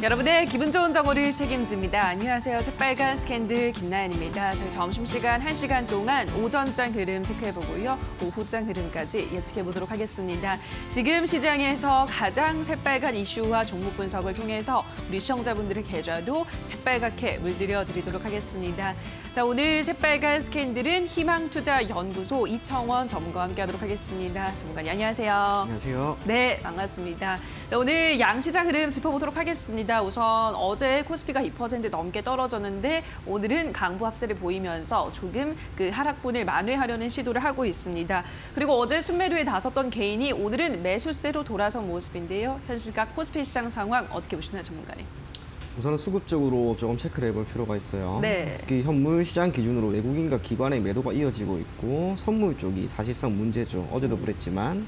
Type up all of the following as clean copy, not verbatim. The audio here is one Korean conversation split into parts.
여러분의 기분 좋은 정보를 책임집니다. 안녕하세요. 새빨간 스캔들 김나연입니다. 저희 점심시간 1시간 동안 오전장 흐름 체크해보고요. 오후장 흐름까지 예측해보도록 하겠습니다. 지금 시장에서 가장 새빨간 이슈와 종목 분석을 통해서 우리 시청자분들의 계좌도 새빨갛게 물들여드리도록 하겠습니다. 자, 오늘 새빨간 스캔들은 희망투자연구소 이청원 전문가와 함께하도록 하겠습니다. 전문가님 안녕하세요. 안녕하세요. 네, 반갑습니다. 자, 오늘 양시장 흐름 짚어보도록 하겠습니다. 우선 어제 코스피가 2% 넘게 떨어졌는데 오늘은 강보 합세를 보이면서 조금 그 하락분을 만회하려는 시도를 하고 있습니다. 그리고 어제 순매도에 나섰던 개인이 오늘은 매수세로 돌아선 모습인데요. 현 시각 코스피 시장 상황 어떻게 보시나요, 전문가님? 우선은 수급적으로 조금 체크를 해볼 필요가 있어요. 네. 특히 현물 시장 기준으로 외국인과 기관의 매도가 이어지고 있고 선물 쪽이 사실상 문제죠. 어제도 그랬지만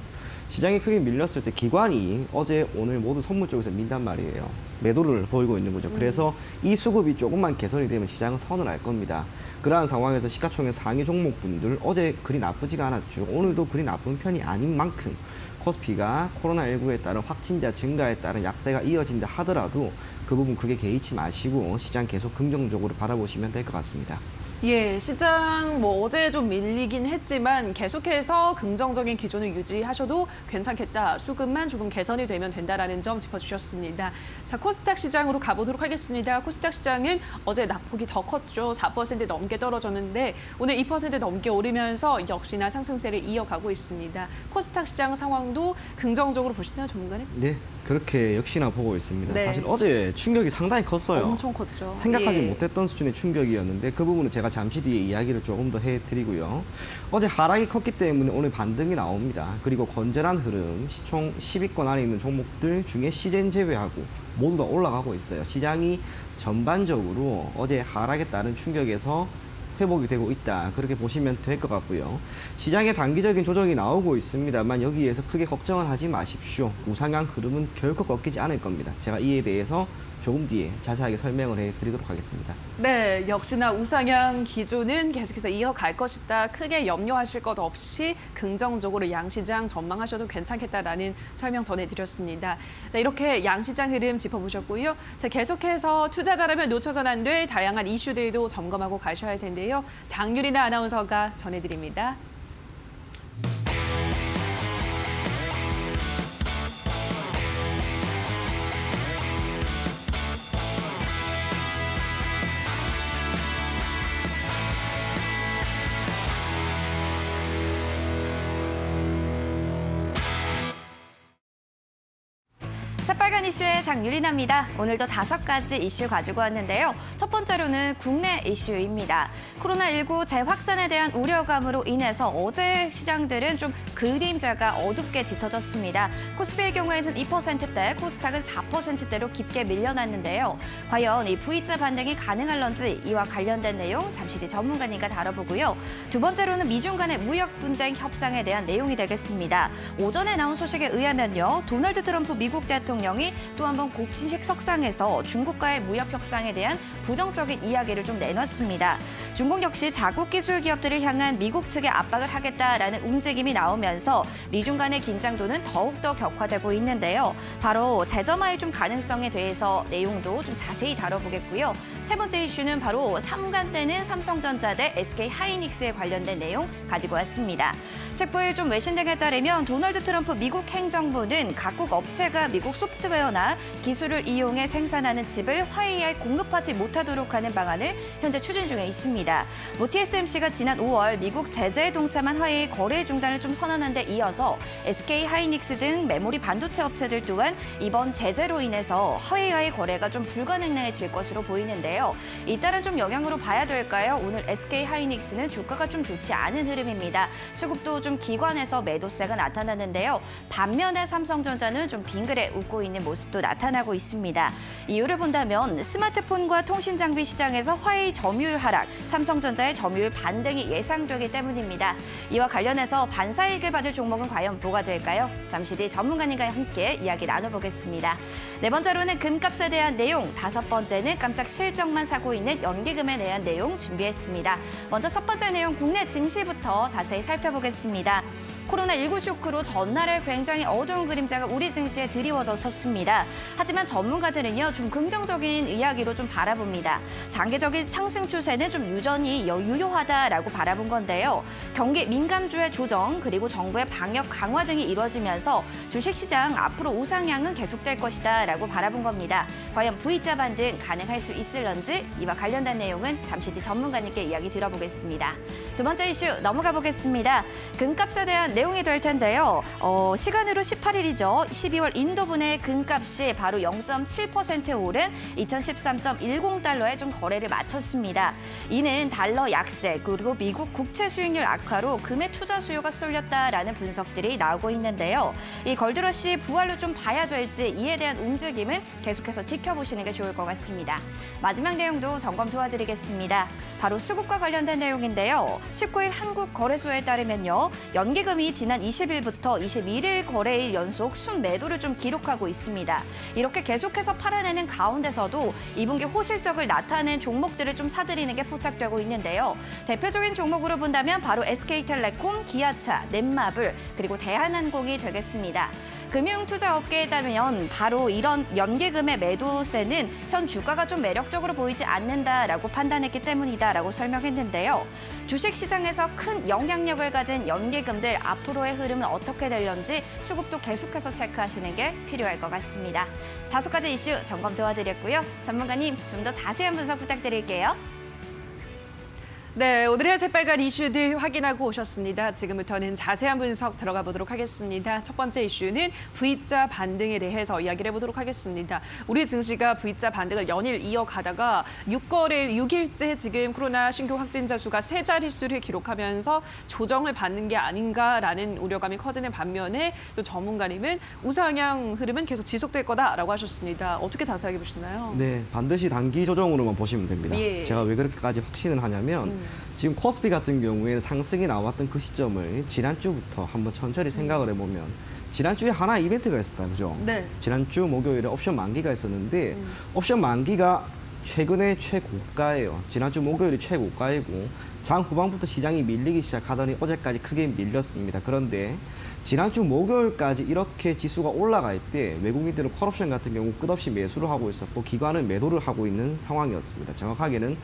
시장이 크게 밀렸을 때 기관이 어제 오늘 모두 선물 쪽에서 민단 말이에요. 매도를 보이고 있는 거죠. 그래서 이 수급이 조금만 개선이 되면 시장은 턴을 할 겁니다. 그러한 상황에서 시가총액 상위 종목분들 어제 그리 나쁘지가 않았죠. 오늘도 그리 나쁜 편이 아닌 만큼 코스피가 코로나19에 따른 확진자 증가에 따른 약세가 이어진다 하더라도 그 부분 크게 개의치 마시고 시장 계속 긍정적으로 바라보시면 될 것 같습니다. 예, 시장 어제 좀 밀리긴 했지만 계속해서 긍정적인 기조를 유지하셔도 괜찮겠다. 수급만 조금 개선이 되면 된다라는 점 짚어주셨습니다. 자, 코스닥 시장으로 가보도록 하겠습니다. 코스닥 시장은 어제 낙폭이 더 컸죠. 4% 넘게 떨어졌는데 오늘 2% 넘게 오르면서 역시나 상승세를 이어가고 있습니다. 코스닥 시장 상황도 긍정적으로 보시나요, 전문가님? 네, 그렇게 역시나 보고 있습니다. 네. 사실 어제 충격이 상당히 컸어요. 엄청 컸죠. 생각하지 예. 못했던 수준의 충격이었는데 그 부분은 제가 잠시 뒤에 이야기를 조금 더 해드리고요. 어제 하락이 컸기 때문에 오늘 반등이 나옵니다. 그리고 건전한 흐름, 시총 10위권 안에 있는 종목들 중에 시젠 제외하고 모두 다 올라가고 있어요. 시장이 전반적으로 어제 하락에 따른 충격에서 회복이 되고 있다. 그렇게 보시면 될 것 같고요. 시장에 단기적인 조정이 나오고 있습니다만 여기에서 크게 걱정을 하지 마십시오. 우상향 흐름은 결코 꺾이지 않을 겁니다. 제가 이에 대해서 조금 뒤에 자세하게 설명을 해드리도록 하겠습니다. 네, 역시나 우상향 기조는 계속해서 이어갈 것이다. 크게 염려하실 것 없이 긍정적으로 양시장 전망하셔도 괜찮겠다라는 설명 전해드렸습니다. 자, 이렇게 양시장 흐름 짚어보셨고요. 자, 계속해서 투자자라면 놓쳐선 안 될 다양한 이슈들도 점검하고 가셔야 할 텐데요. 장유리나 아나운서가 전해드립니다. 새빨간 이슈의 장유리나입니다. 오늘도 5가지 이슈 가지고 왔는데요. 첫 번째로는 국내 이슈입니다. 코로나19 재확산에 대한 우려감으로 인해서 어제 시장들은 좀 그림자가 어둡게 짙어졌습니다. 코스피의 경우에는 2%대, 코스닥은 4%대로 깊게 밀려났는데요. 과연 이 V자 반등이 가능할런지 이와 관련된 내용 잠시 뒤 전문가님과 다뤄보고요. 두 번째로는 미중 간의 무역 분쟁 협상에 대한 내용이 되겠습니다. 오전에 나온 소식에 의하면요. 도널드 트럼프 미국 대통령이 또 한 번 공식 석상에서 중국과의 무역 협상에 대한 부정적인 이야기를 좀 내놨습니다. 중국 역시 자국 기술 기업들을 향한 미국 측에 압박을 하겠다라는 움직임이 나오면서 미중 간의 긴장도는 더욱더 격화되고 있는데요. 바로 재점화의 좀 가능성에 대해서 내용도 좀 자세히 다뤄보겠고요. 세 번째 이슈는 바로 3간대는 삼성전자 대 SK하이닉스에 관련된 내용 가지고 왔습니다. 19일 좀 외신 등에 따르면 도널드 트럼프 미국 행정부는 각국 업체가 미국 소프트웨어나 기술을 이용해 생산하는 칩을 화웨이에 공급하지 못하도록 하는 방안을 현재 추진 중에 있습니다. TSMC가 지난 5월 미국 제재에 동참한 화웨이 거래 중단을 좀 선언한 데 이어서 SK하이닉스 등 메모리 반도체 업체들 또한 이번 제재로 인해서 화웨이와의 거래가 좀 불가능해질 것으로 보이는데요. 이따른 좀 영향으로 봐야 될까요? 오늘 SK하이닉스는 주가가 좀 좋지 않은 흐름입니다. 수급도 좀 기관에서 매도세가 나타났는데요. 반면에 삼성전자는 좀 빙그레 웃고 있는 모습도 나타나고 있습니다. 이유를 본다면 스마트폰과 통신장비 시장에서 화웨이 점유율 하락, 삼성전자의 점유율 반등이 예상되기 때문입니다. 이와 관련해서 반사이익을 받을 종목은 과연 뭐가 될까요? 잠시 뒤 전문가님과 함께 이야기 나눠보겠습니다. 네 번째로는 금값에 대한 내용, 다섯 번째는 깜짝 실적만 사고 있는 연기금에 대한 내용 준비했습니다. 먼저 첫 번째 내용 국내 증시부터 자세히 살펴보겠습니다. 코로나19 쇼크로 전날에 굉장히 어두운 그림자가 우리 증시에 드리워졌었습니다. 하지만 전문가들은요, 좀 긍정적인 이야기로 좀 바라봅니다. 장기적인 상승 추세는 좀 유전히 유효하다라고 바라본 건데요. 경기 민감주의 조정 그리고 정부의 방역 강화 등이 이루어지면서 주식시장 앞으로 우상향은 계속될 것이다라고 바라본 겁니다. 과연 V자 반등 가능할 수 있을런지 이와 관련된 내용은 잠시 뒤 전문가님께 이야기 들어보겠습니다. 두 번째 이슈 넘어가 보겠습니다. 금값에 대한 내용이 될 텐데요. 시간으로 18일이죠. 12월 인도분의 금값이 바로 0.7% 오른 2013.10달러에 좀 거래를 마쳤습니다. 이는 달러 약세 그리고 미국 국채 수익률 악화로 금의 투자 수요가 쏠렸다라는 분석들이 나오고 있는데요. 이 걸드러시 부활로 좀 봐야 될지 이에 대한 움직임은 계속해서 지켜보시는 게 좋을 것 같습니다. 마지막 내용도 점검 도와드리겠습니다. 바로 수급과 관련된 내용인데요. 19일 한국거래소에 따르면요. 연기금이 지난 20일부터 21일 거래일 연속 순매도를 좀 기록하고 있습니다. 이렇게 계속해서 팔아내는 가운데서도 2분기 호실적을 나타낸 종목들을 좀 사들이는 게 포착되고 있는데요. 대표적인 종목으로 본다면 바로 SK텔레콤, 기아차, 넷마블, 그리고 대한항공이 되겠습니다. 금융투자업계에 따르면 바로 이런 연기금의 매도세는 현 주가가 좀 매력적으로 보이지 않는다라고 판단했기 때문이다라고 설명했는데요. 주식시장에서 큰 영향력을 가진 연기금들 앞으로의 흐름은 어떻게 될런지 수급도 계속해서 체크하시는 게 필요할 것 같습니다. 5가지 이슈 점검 도와드렸고요. 전문가님 좀 더 자세한 분석 부탁드릴게요. 네, 오늘의 새빨간 이슈들 확인하고 오셨습니다. 지금부터는 자세한 분석 들어가 보도록 하겠습니다. 첫 번째 이슈는 V자 반등에 대해서 이야기를 해보도록 하겠습니다. 우리 증시가 V자 반등을 연일 이어가다가 6거래일 6일째 지금 코로나 신규 확진자 수가 3자릿수를 기록하면서 조정을 받는 게 아닌가라는 우려감이 커지는 반면에 또 전문가님은 우상향 흐름은 계속 지속될 거다라고 하셨습니다. 어떻게 자세하게 보시나요? 네, 반드시 단기 조정으로만 보시면 됩니다. 예. 제가 왜 그렇게까지 확신을 하냐면 지금 코스피 같은 경우에는 상승이 나왔던 그 시점을 지난주부터 한번 천천히 생각을 해보면 지난주에 하나 이벤트가 있었다, 그죠? 네. 지난주 목요일에 옵션 만기가 있었는데 옵션 만기가 최근에 최고가예요. 지난주 목요일이 최고가이고 장 후반부터 시장이 밀리기 시작하더니 어제까지 크게 밀렸습니다. 그런데 지난주 목요일까지 이렇게 지수가 올라갈 때 외국인들은 콜옵션 같은 경우 끝없이 매수를 하고 있었고 기관은 매도를 하고 있는 상황이었습니다. 정확하게는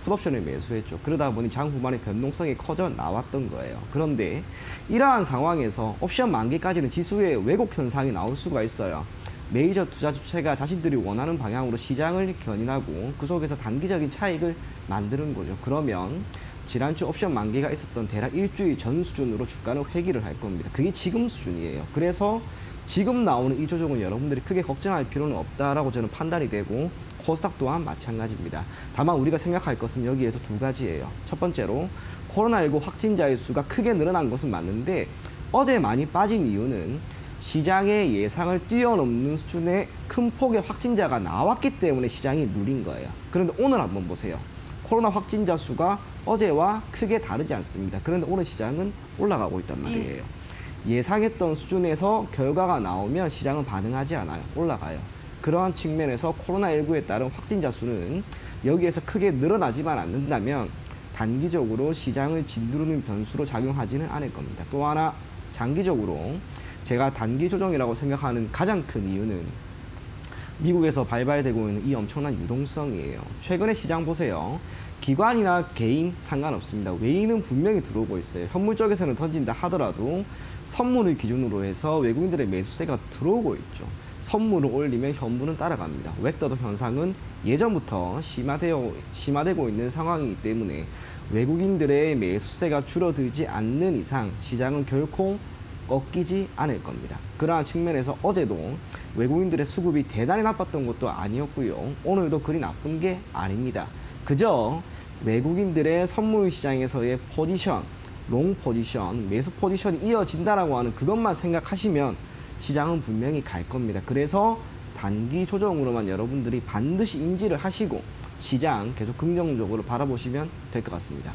풋옵션을 매수했죠. 그러다 보니 장 후반에 변동성이 커져 나왔던 거예요. 그런데 이러한 상황에서 옵션 만기까지는 지수에 왜곡 현상이 나올 수가 있어요. 메이저 투자 주체가 자신들이 원하는 방향으로 시장을 견인하고 그 속에서 단기적인 차익을 만드는 거죠. 그러면 지난주 옵션 만기가 있었던 대략 일주일 전 수준으로 주가는 회귀를 할 겁니다. 그게 지금 수준이에요. 그래서 지금 나오는 이 조정은 여러분들이 크게 걱정할 필요는 없다라고 저는 판단이 되고 코스닥 또한 마찬가지입니다. 다만 우리가 생각할 것은 여기에서 두 가지예요. 첫 번째로 코로나19 확진자의 수가 크게 늘어난 것은 맞는데 어제 많이 빠진 이유는 시장의 예상을 뛰어넘는 수준의 큰 폭의 확진자가 나왔기 때문에 시장이 눌린 거예요. 그런데 오늘 한번 보세요. 코로나 확진자 수가 어제와 크게 다르지 않습니다. 그런데 오늘 시장은 올라가고 있단 말이에요. 예상했던 수준에서 결과가 나오면 시장은 반응하지 않아요. 올라가요. 그러한 측면에서 코로나19에 따른 확진자 수는 여기에서 크게 늘어나지만 않는다면 단기적으로 시장을 짓누르는 변수로 작용하지는 않을 겁니다. 또 하나 장기적으로 제가 단기 조정이라고 생각하는 가장 큰 이유는 미국에서 발발되고 있는 이 엄청난 유동성이에요. 최근에 시장 보세요. 기관이나 개인 상관없습니다. 외인은 분명히 들어오고 있어요. 현물 쪽에서는 던진다 하더라도 선물을 기준으로 해서 외국인들의 매수세가 들어오고 있죠. 선물을 올리면 현물은 따라갑니다. 웩더도 현상은 예전부터 심화되고 있는 상황이기 때문에 외국인들의 매수세가 줄어들지 않는 이상 시장은 결코 꺾이지 않을 겁니다. 그러한 측면에서 어제도 외국인들의 수급이 대단히 나빴던 것도 아니었고요. 오늘도 그리 나쁜 게 아닙니다. 그저 외국인들의 선물 시장에서의 포지션, 롱 포지션, 매수 포지션이 이어진다라고 하는 그것만 생각하시면 시장은 분명히 갈 겁니다. 그래서 단기 조정으로만 여러분들이 반드시 인지를 하시고 시장 계속 긍정적으로 바라보시면 될 것 같습니다.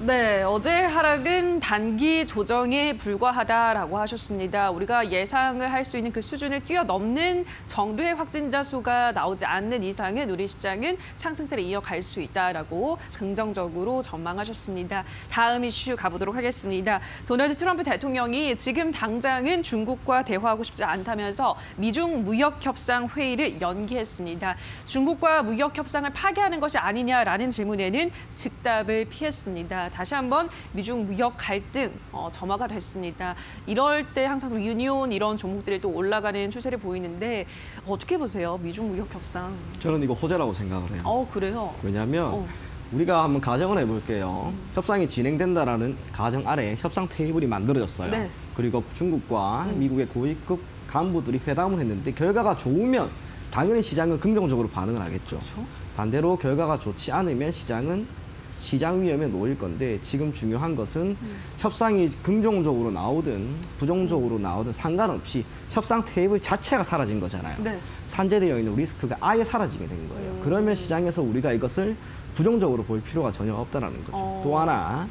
네, 어제 하락은 단기 조정에 불과하다라고 하셨습니다. 우리가 예상을 할 수 있는 그 수준을 뛰어넘는 정도의 확진자 수가 나오지 않는 이상은 우리 시장은 상승세를 이어갈 수 있다라고 긍정적으로 전망하셨습니다. 다음 이슈 가보도록 하겠습니다. 도널드 트럼프 대통령이 지금 당장은 중국과 대화하고 싶지 않다면서 미중 무역 협상 회의를 연기했습니다. 중국과 무역 협상을 파기하는 것이 아니냐라는 질문에는 즉답을 피했습니다. 다시 한번 미중 무역 갈등 점화가 됐습니다. 이럴 때 항상 유니온 이런 종목들이 또 올라가는 추세를 보이는데 어떻게 보세요? 미중 무역 협상. 저는 이거 호재라고 생각을 해요. 그래요? 왜냐하면 우리가 한번 가정을 해볼게요. 협상이 진행된다라는 가정 아래 협상 테이블이 만들어졌어요. 네. 그리고 중국과 미국의 고위급 간부들이 회담을 했는데 결과가 좋으면 당연히 시장은 긍정적으로 반응을 하겠죠. 그렇죠. 반대로 결과가 좋지 않으면 시장은 시장 위험에 놓일 건데 지금 중요한 것은 협상이 긍정적으로 나오든 부정적으로 나오든 상관없이 협상 테이블 자체가 사라진 거잖아요. 네. 산재되어 있는 리스크가 아예 사라지게 된 거예요. 그러면 시장에서 우리가 이것을 부정적으로 볼 필요가 전혀 없다라는 거죠. 또 하나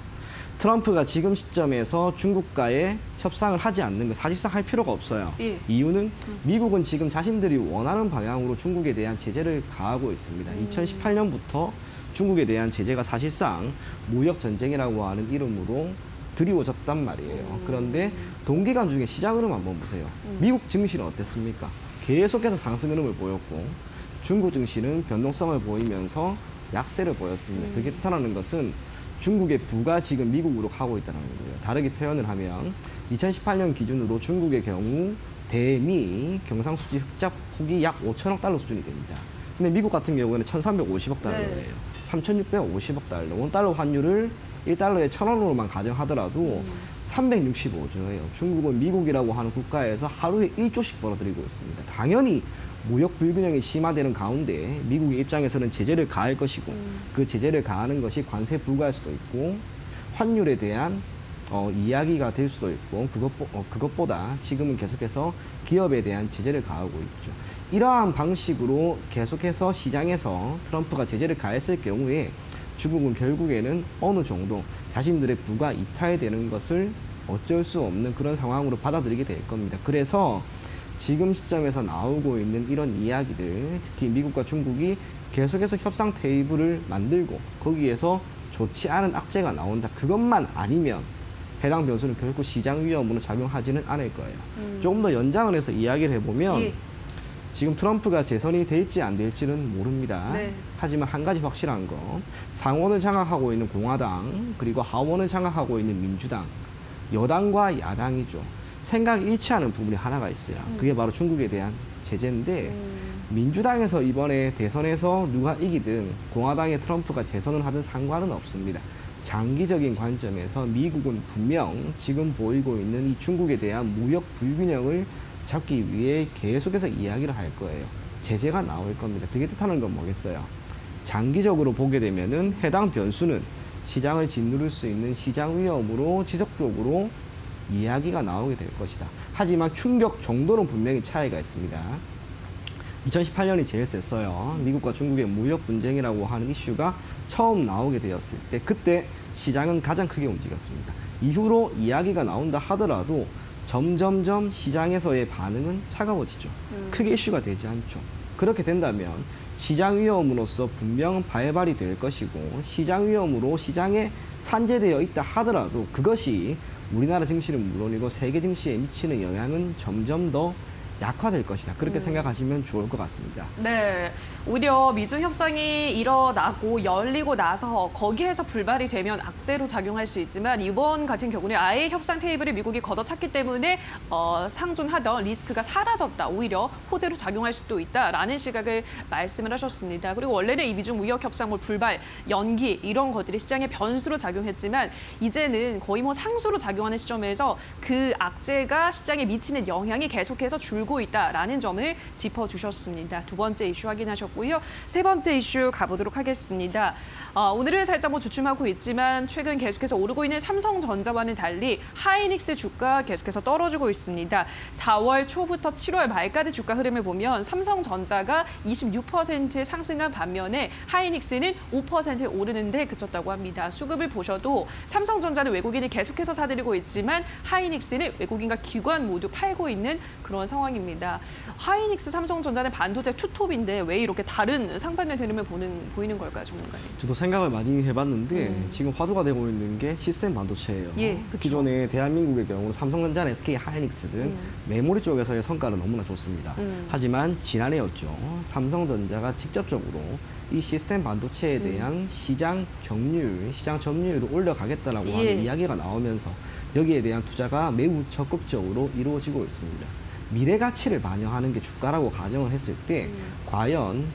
트럼프가 지금 시점에서 중국과의 협상을 하지 않는 거 사실상 할 필요가 없어요. 예. 이유는 미국은 지금 자신들이 원하는 방향으로 중국에 대한 제재를 가하고 있습니다. 2018년부터 중국에 대한 제재가 사실상 무역 전쟁이라고 하는 이름으로 드리워졌단 말이에요. 그런데 동기간 중에 시장 흐름 한번 보세요. 미국 증시는 어땠습니까? 계속해서 상승 흐름을 보였고 중국 증시는 변동성을 보이면서 약세를 보였습니다. 그게 뜻하는 것은 중국의 부가 지금 미국으로 가고 있다는 거예요. 다르게 표현을 하면 2018년 기준으로 중국의 경우 대미 경상수지 흑자 폭이 약 5천억 달러 수준이 됩니다. 근데 미국 같은 경우에는 1,350억 달러예요. 3,650억 달러. 원달러 환율을 1달러에 1,000원으로만 가정하더라도 365조예요. 중국은 미국이라고 하는 국가에서 하루에 1조씩 벌어들이고 있습니다. 당연히 무역 불균형이 심화되는 가운데 미국의 입장에서는 제재를 가할 것이고 그 제재를 가하는 것이 관세 불가할 수도 있고 환율에 대한 이야기가 될 수도 있고 그것보다 지금은 계속해서 기업에 대한 제재를 가하고 있죠. 이러한 방식으로 계속해서 시장에서 트럼프가 제재를 가했을 경우에 중국은 결국에는 어느 정도 자신들의 부가 이탈되는 것을 어쩔 수 없는 그런 상황으로 받아들이게 될 겁니다. 그래서 지금 시점에서 나오고 있는 이런 이야기들, 특히 미국과 중국이 계속해서 협상 테이블을 만들고 거기에서 좋지 않은 악재가 나온다. 그것만 아니면 해당 변수는 결코 시장 위험으로 작용하지는 않을 거예요. 조금 더 연장을 해서 이야기를 해보면 예. 지금 트럼프가 재선이 될지 안 될지는 모릅니다. 네. 하지만 한 가지 확실한 건 상원을 장악하고 있는 공화당 그리고 하원을 장악하고 있는 민주당 여당과 야당이죠. 생각이 일치하는 부분이 하나가 있어요. 그게 바로 중국에 대한 제재인데 민주당에서 이번에 대선에서 누가 이기든 공화당의 트럼프가 재선을 하든 상관은 없습니다. 장기적인 관점에서 미국은 분명 지금 보이고 있는 이 중국에 대한 무역 불균형을 잡기 위해 계속해서 이야기를 할 거예요. 제재가 나올 겁니다. 그게 뜻하는 건 뭐겠어요? 장기적으로 보게 되면은 해당 변수는 시장을 짓누를 수 있는 시장 위험으로 지속적으로 이야기가 나오게 될 것이다. 하지만 충격 정도는 분명히 차이가 있습니다. 2018년이 제일 셌어요. 미국과 중국의 무역 분쟁이라고 하는 이슈가 처음 나오게 되었을 때 그때 시장은 가장 크게 움직였습니다. 이후로 이야기가 나온다 하더라도 점점점 시장에서의 반응은 차가워지죠. 크게 이슈가 되지 않죠. 그렇게 된다면 시장 위험으로서 분명 발발이 될 것이고 시장 위험으로 시장에 산재되어 있다 하더라도 그것이 우리나라 증시는 물론이고 세계 증시에 미치는 영향은 점점 더 약화될 것이다. 그렇게 생각하시면 좋을 것 같습니다. 네, 오히려 미중 협상이 일어나고 열리고 나서 거기에서 불발이 되면 악재로 작용할 수 있지만 이번 같은 경우는 아예 협상 테이블을 미국이 걷어찼기 때문에 상존하던 리스크가 사라졌다. 오히려 호재로 작용할 수도 있다라는 시각을 말씀을 하셨습니다. 그리고 원래는 이 미중 무역 협상 불발, 연기 이런 것들이 시장의 변수로 작용했지만 이제는 거의 상수로 작용하는 시점에서 그 악재가 시장에 미치는 영향이 계속해서 줄고 오르고 있다라는 점을 짚어주셨습니다. 두 번째 이슈 확인하셨고요. 세 번째 이슈 가보도록 하겠습니다. 오늘은 살짝 주춤하고 있지만 최근 계속해서 오르고 있는 삼성전자와는 달리 하이닉스 주가 계속해서 떨어지고 있습니다. 4월 초부터 7월 말까지 주가 흐름을 보면 삼성전자가 26% 상승한 반면에 하이닉스는 5% 오르는데 그쳤다고 합니다. 수급을 보셔도 삼성전자는 외국인이 계속해서 사들이고 있지만 하이닉스는 외국인과 기관 모두 팔고 있는 그런 상황입니다. 하이닉스, 삼성전자는 반도체 투톱인데 왜 이렇게 다른 상반된 흐름을 보이는 걸까요, 전문가님? 저도 생각을 많이 해봤는데 지금 화두가 되고 있는 게 시스템 반도체예요. 예, 그쵸. 기존에 대한민국의 경우는 삼성전자나 SK 하이닉스는 메모리 쪽에서의 성과는 너무나 좋습니다. 하지만 지난해였죠. 삼성전자가 직접적으로 이 시스템 반도체에 대한 시장 점유율을 올려가겠다라고 하는 이야기가 나오면서 여기에 대한 투자가 매우 적극적으로 이루어지고 있습니다. 미래 가치를 반영하는 게 주가라고 가정을 했을 때 과연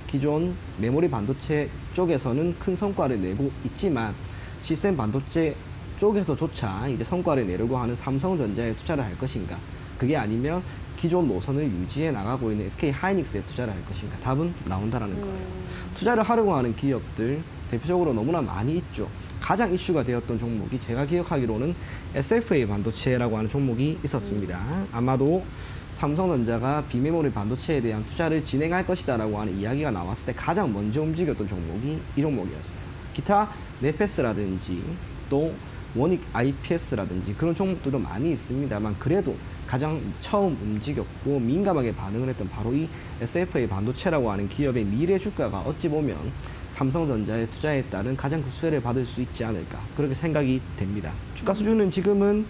기존 메모리 반도체 쪽에서는 큰 성과를 내고 있지만 시스템 반도체 쪽에서조차 이제 성과를 내려고 하는 삼성전자에 투자를 할 것인가? 그게 아니면 기존 노선을 유지해 나가고 있는 SK 하이닉스에 투자를 할 것인가? 답은 나온다라는 거예요. 투자를 하려고 하는 기업들 대표적으로 너무나 많이 있죠. 가장 이슈가 되었던 종목이 제가 기억하기로는 SFA 반도체라고 하는 종목이 있었습니다. 아마도 삼성전자가 비메모리 반도체에 대한 투자를 진행할 것이다라고 하는 이야기가 나왔을 때 가장 먼저 움직였던 종목이 이 종목이었어요. 기타 네페스라든지 또 원익 IPS라든지 그런 종목들도 많이 있습니다만 그래도 가장 처음 움직였고 민감하게 반응을 했던 바로 이 SFA 반도체라고 하는 기업의 미래 주가가 어찌 보면 삼성전자의 투자에 따른 가장 큰 수혜를 받을 수 있지 않을까 그렇게 생각이 됩니다. 주가 수준은 지금은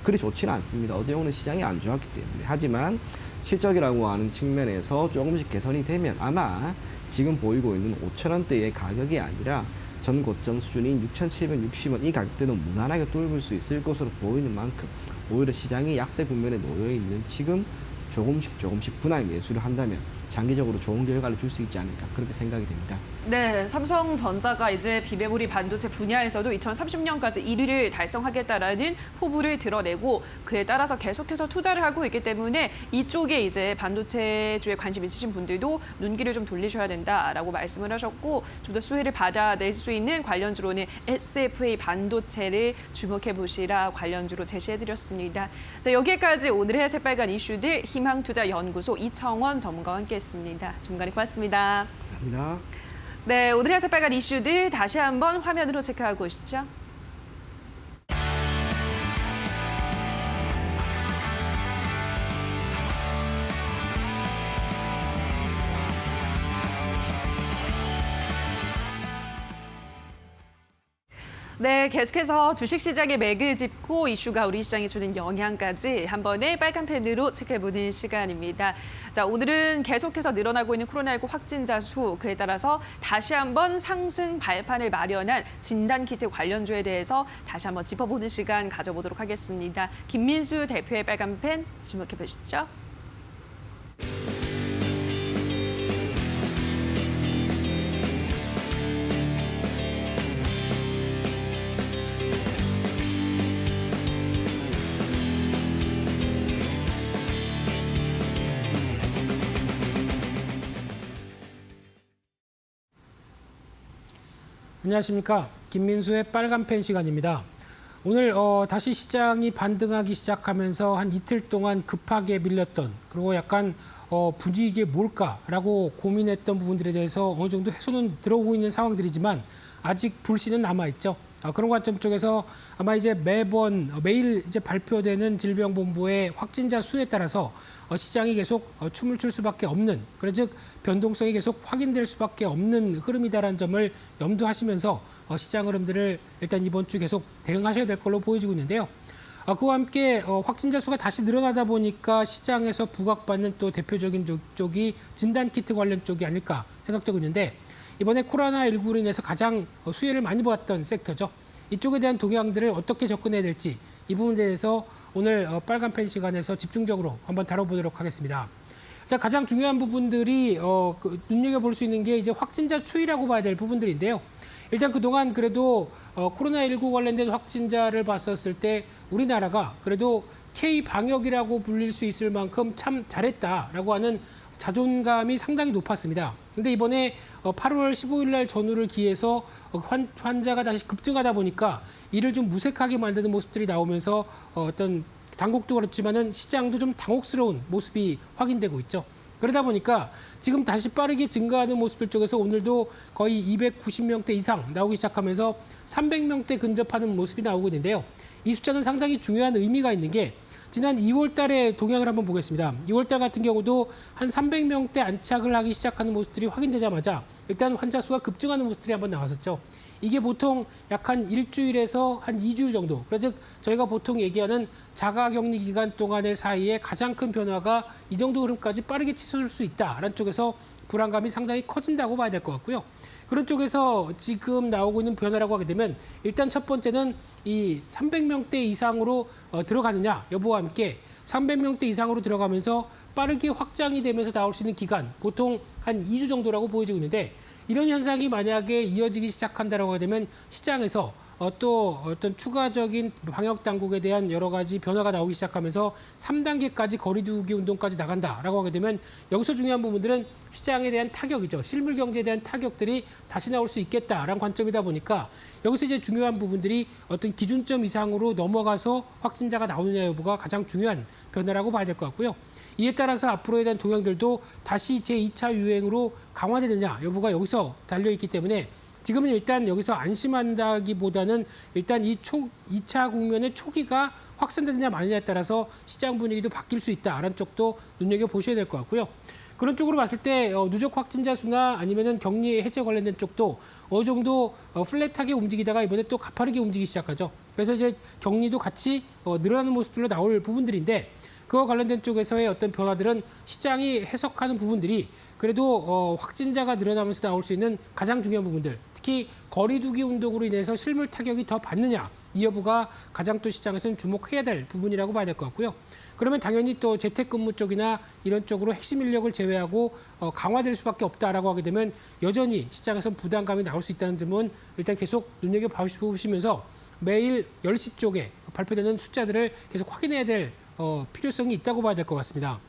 그리 좋지는 않습니다. 어제 오늘 시장이 안 좋았기 때문에. 하지만 실적이라고 하는 측면에서 조금씩 개선이 되면 아마 지금 보이고 있는 5,000원대의 가격이 아니라 전 고점 수준인 6,760원 이 가격대도 무난하게 뚫을 수 있을 것으로 보이는 만큼 오히려 시장이 약세 국면에 놓여 있는 지금 조금씩 분할 매수를 한다면 장기적으로 좋은 결과를 줄 수 있지 않을까 그렇게 생각이 됩니다. 네, 삼성전자가 이제 비메모리 반도체 분야에서도 2030년까지 1위를 달성하겠다라는 포부를 드러내고 그에 따라서 계속해서 투자를 하고 있기 때문에 이쪽에 이제 반도체주에 관심 있으신 분들도 눈길을 좀 돌리셔야 된다라고 말씀을 하셨고 좀 더 수혜를 받아낼 수 있는 관련주로는 SFA 반도체를 주목해 보시라 관련주로 제시해드렸습니다. 자, 여기까지 오늘의 새빨간 이슈들 희망투자연구소 이청원 전문가와 함께했습니다. 전문가님 고맙습니다. 감사합니다. 네, 오늘의 새빨간 이슈들 다시 한번 화면으로 체크하고 오시죠. 네, 계속해서 주식시장의 맥을 짚고 이슈가 우리 시장에 주는 영향까지 한 번에 빨간 펜으로 체크해보는 시간입니다. 자, 오늘은 계속해서 늘어나고 있는 코로나19 확진자 수, 그에 따라서 다시 한번 상승 발판을 마련한 진단키트 관련주에 대해서 다시 한번 짚어보는 시간 가져보도록 하겠습니다. 김민수 대표의 빨간 펜 주목해보시죠. 안녕하십니까. 김민수의 빨간펜 시간입니다. 오늘 다시 시장이 반등하기 시작하면서 한 이틀 동안 급하게 밀렸던 그리고 약간 분위기에 뭘까라고 고민했던 부분들에 대해서 어느 정도 해소는 들어오고 있는 상황들이지만 아직 불씨는 남아있죠. 그런 관점 쪽에서 아마 이제 매일 이제 발표되는 질병본부의 확진자 수에 따라서 시장이 계속 춤을 출 수밖에 없는, 그래 즉 변동성이 계속 확인될 수밖에 없는 흐름이다라는 점을 염두하시면서 시장 흐름들을 일단 이번 주 계속 대응하셔야 될 걸로 보여지고 있는데요. 그와 함께 확진자 수가 다시 늘어나다 보니까 시장에서 부각받는 또 대표적인 쪽이 진단키트 관련 쪽이 아닐까 생각되고 있는데 이번에 코로나19로 인해서 가장 수혜를 많이 보았던 섹터죠. 이쪽에 대한 동향들을 어떻게 접근해야 될지 이 부분에 대해서 오늘 빨간펜 시간에서 집중적으로 한번 다뤄보도록 하겠습니다. 일단 가장 중요한 부분들이 눈여겨볼 수 있는 게 이제 확진자 추이라고 봐야 될 부분들인데요. 일단 그동안 그래도 코로나19 관련된 확진자를 봤었을 때 우리나라가 그래도 K 방역이라고 불릴 수 있을 만큼 참 잘했다라고 하는 자존감이 상당히 높았습니다. 근데 이번에 8월 15일 날 전후를 기해서 환자가 다시 급증하다 보니까 이를 좀 무색하게 만드는 모습들이 나오면서 어떤 당국도 그렇지만은 시장도 좀 당혹스러운 모습이 확인되고 있죠. 그러다 보니까 지금 다시 빠르게 증가하는 모습들 쪽에서 오늘도 거의 290명대 이상 나오기 시작하면서 300명대 근접하는 모습이 나오고 있는데요. 이 숫자는 상당히 중요한 의미가 있는 게 지난 2월 달에 동향을 한번 보겠습니다. 2월 달 같은 경우도 한 300명대 안착을 하기 시작하는 모습들이 확인되자마자 일단 환자 수가 급증하는 모습들이 한번 나왔었죠. 이게 보통 약 한 일주일에서 한 2주일 정도. 그래서 저희가 보통 얘기하는 자가격리 기간 동안의 사이에 가장 큰 변화가 이 정도 흐름까지 빠르게 치솟을 수 있다라는 쪽에서 불안감이 상당히 커진다고 봐야 될 것 같고요. 그런 쪽에서 지금 나오고 있는 변화라고 하게 되면 일단 첫 번째는 이 300명대 이상으로 들어가느냐 여부와 함께 300명대 이상으로 들어가면서 빠르게 확장이 되면서 나올 수 있는 기간 보통 한 2주 정도라고 보여지고 있는데 이런 현상이 만약에 이어지기 시작한다고 하게 되면 시장에서 또 어떤 추가적인 방역 당국에 대한 여러 가지 변화가 나오기 시작하면서 3단계까지 거리 두기 운동까지 나간다라고 하게 되면 여기서 중요한 부분들은 시장에 대한 타격이죠. 실물 경제에 대한 타격들이 다시 나올 수 있겠다라는 관점이다 보니까 여기서 이제 중요한 부분들이 어떤 기준점 이상으로 넘어가서 확진자가 나오느냐 여부가 가장 중요한 변화라고 봐야 될 것 같고요. 이에 따라서 앞으로에 대한 동향들도 다시 제2차 유행으로 강화되느냐 여부가 여기서 달려있기 때문에 지금은 일단 여기서 안심한다기보다는 일단 이 2차 국면의 초기가 확산되느냐 마느냐에 따라서 시장 분위기도 바뀔 수 있다라는 쪽도 눈여겨보셔야 될 것 같고요. 그런 쪽으로 봤을 때 누적 확진자 수나 아니면은 격리 해제 관련된 쪽도 어느 정도 플랫하게 움직이다가 이번에 또 가파르게 움직이기 시작하죠. 그래서 이제 격리도 같이 늘어나는 모습들로 나올 부분들인데 그와 관련된 쪽에서의 어떤 변화들은 시장이 해석하는 부분들이 그래도 확진자가 늘어나면서 나올 수 있는 가장 중요한 부분들, 특히 거리두기 운동으로 인해서 실물 타격이 더 받느냐 이 여부가 가장 또 시장에서는 주목해야 될 부분이라고 봐야 될 것 같고요. 그러면 당연히 또 재택근무 쪽이나 이런 쪽으로 핵심 인력을 제외하고 강화될 수밖에 없다라고 하게 되면 여전히 시장에서는 부담감이 나올 수 있다는 점은 일단 계속 눈여겨보시면서 매일 10시 쪽에 발표되는 숫자들을 계속 확인해야 될 필요성이 있다고 봐야 될 것 같습니다.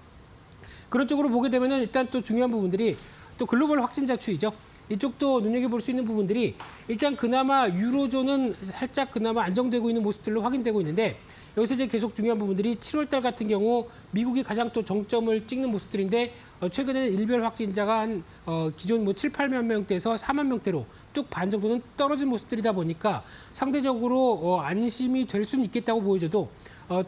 그런 쪽으로 보게 되면 일단 또 중요한 부분들이 또 글로벌 확진자 추이죠. 이쪽도 눈여겨볼 수 있는 부분들이 일단 그나마 유로존은 살짝 그나마 안정되고 있는 모습들로 확인되고 있는데 여기서 이제 계속 중요한 부분들이 7월 달 같은 경우 미국이 가장 또 정점을 찍는 모습들인데 최근에는 일별 확진자가 한 기존 뭐 7, 8만 명대에서 4만 명대로 뚝 반 정도는 떨어진 모습들이다 보니까 상대적으로 안심이 될 수는 있겠다고 보여져도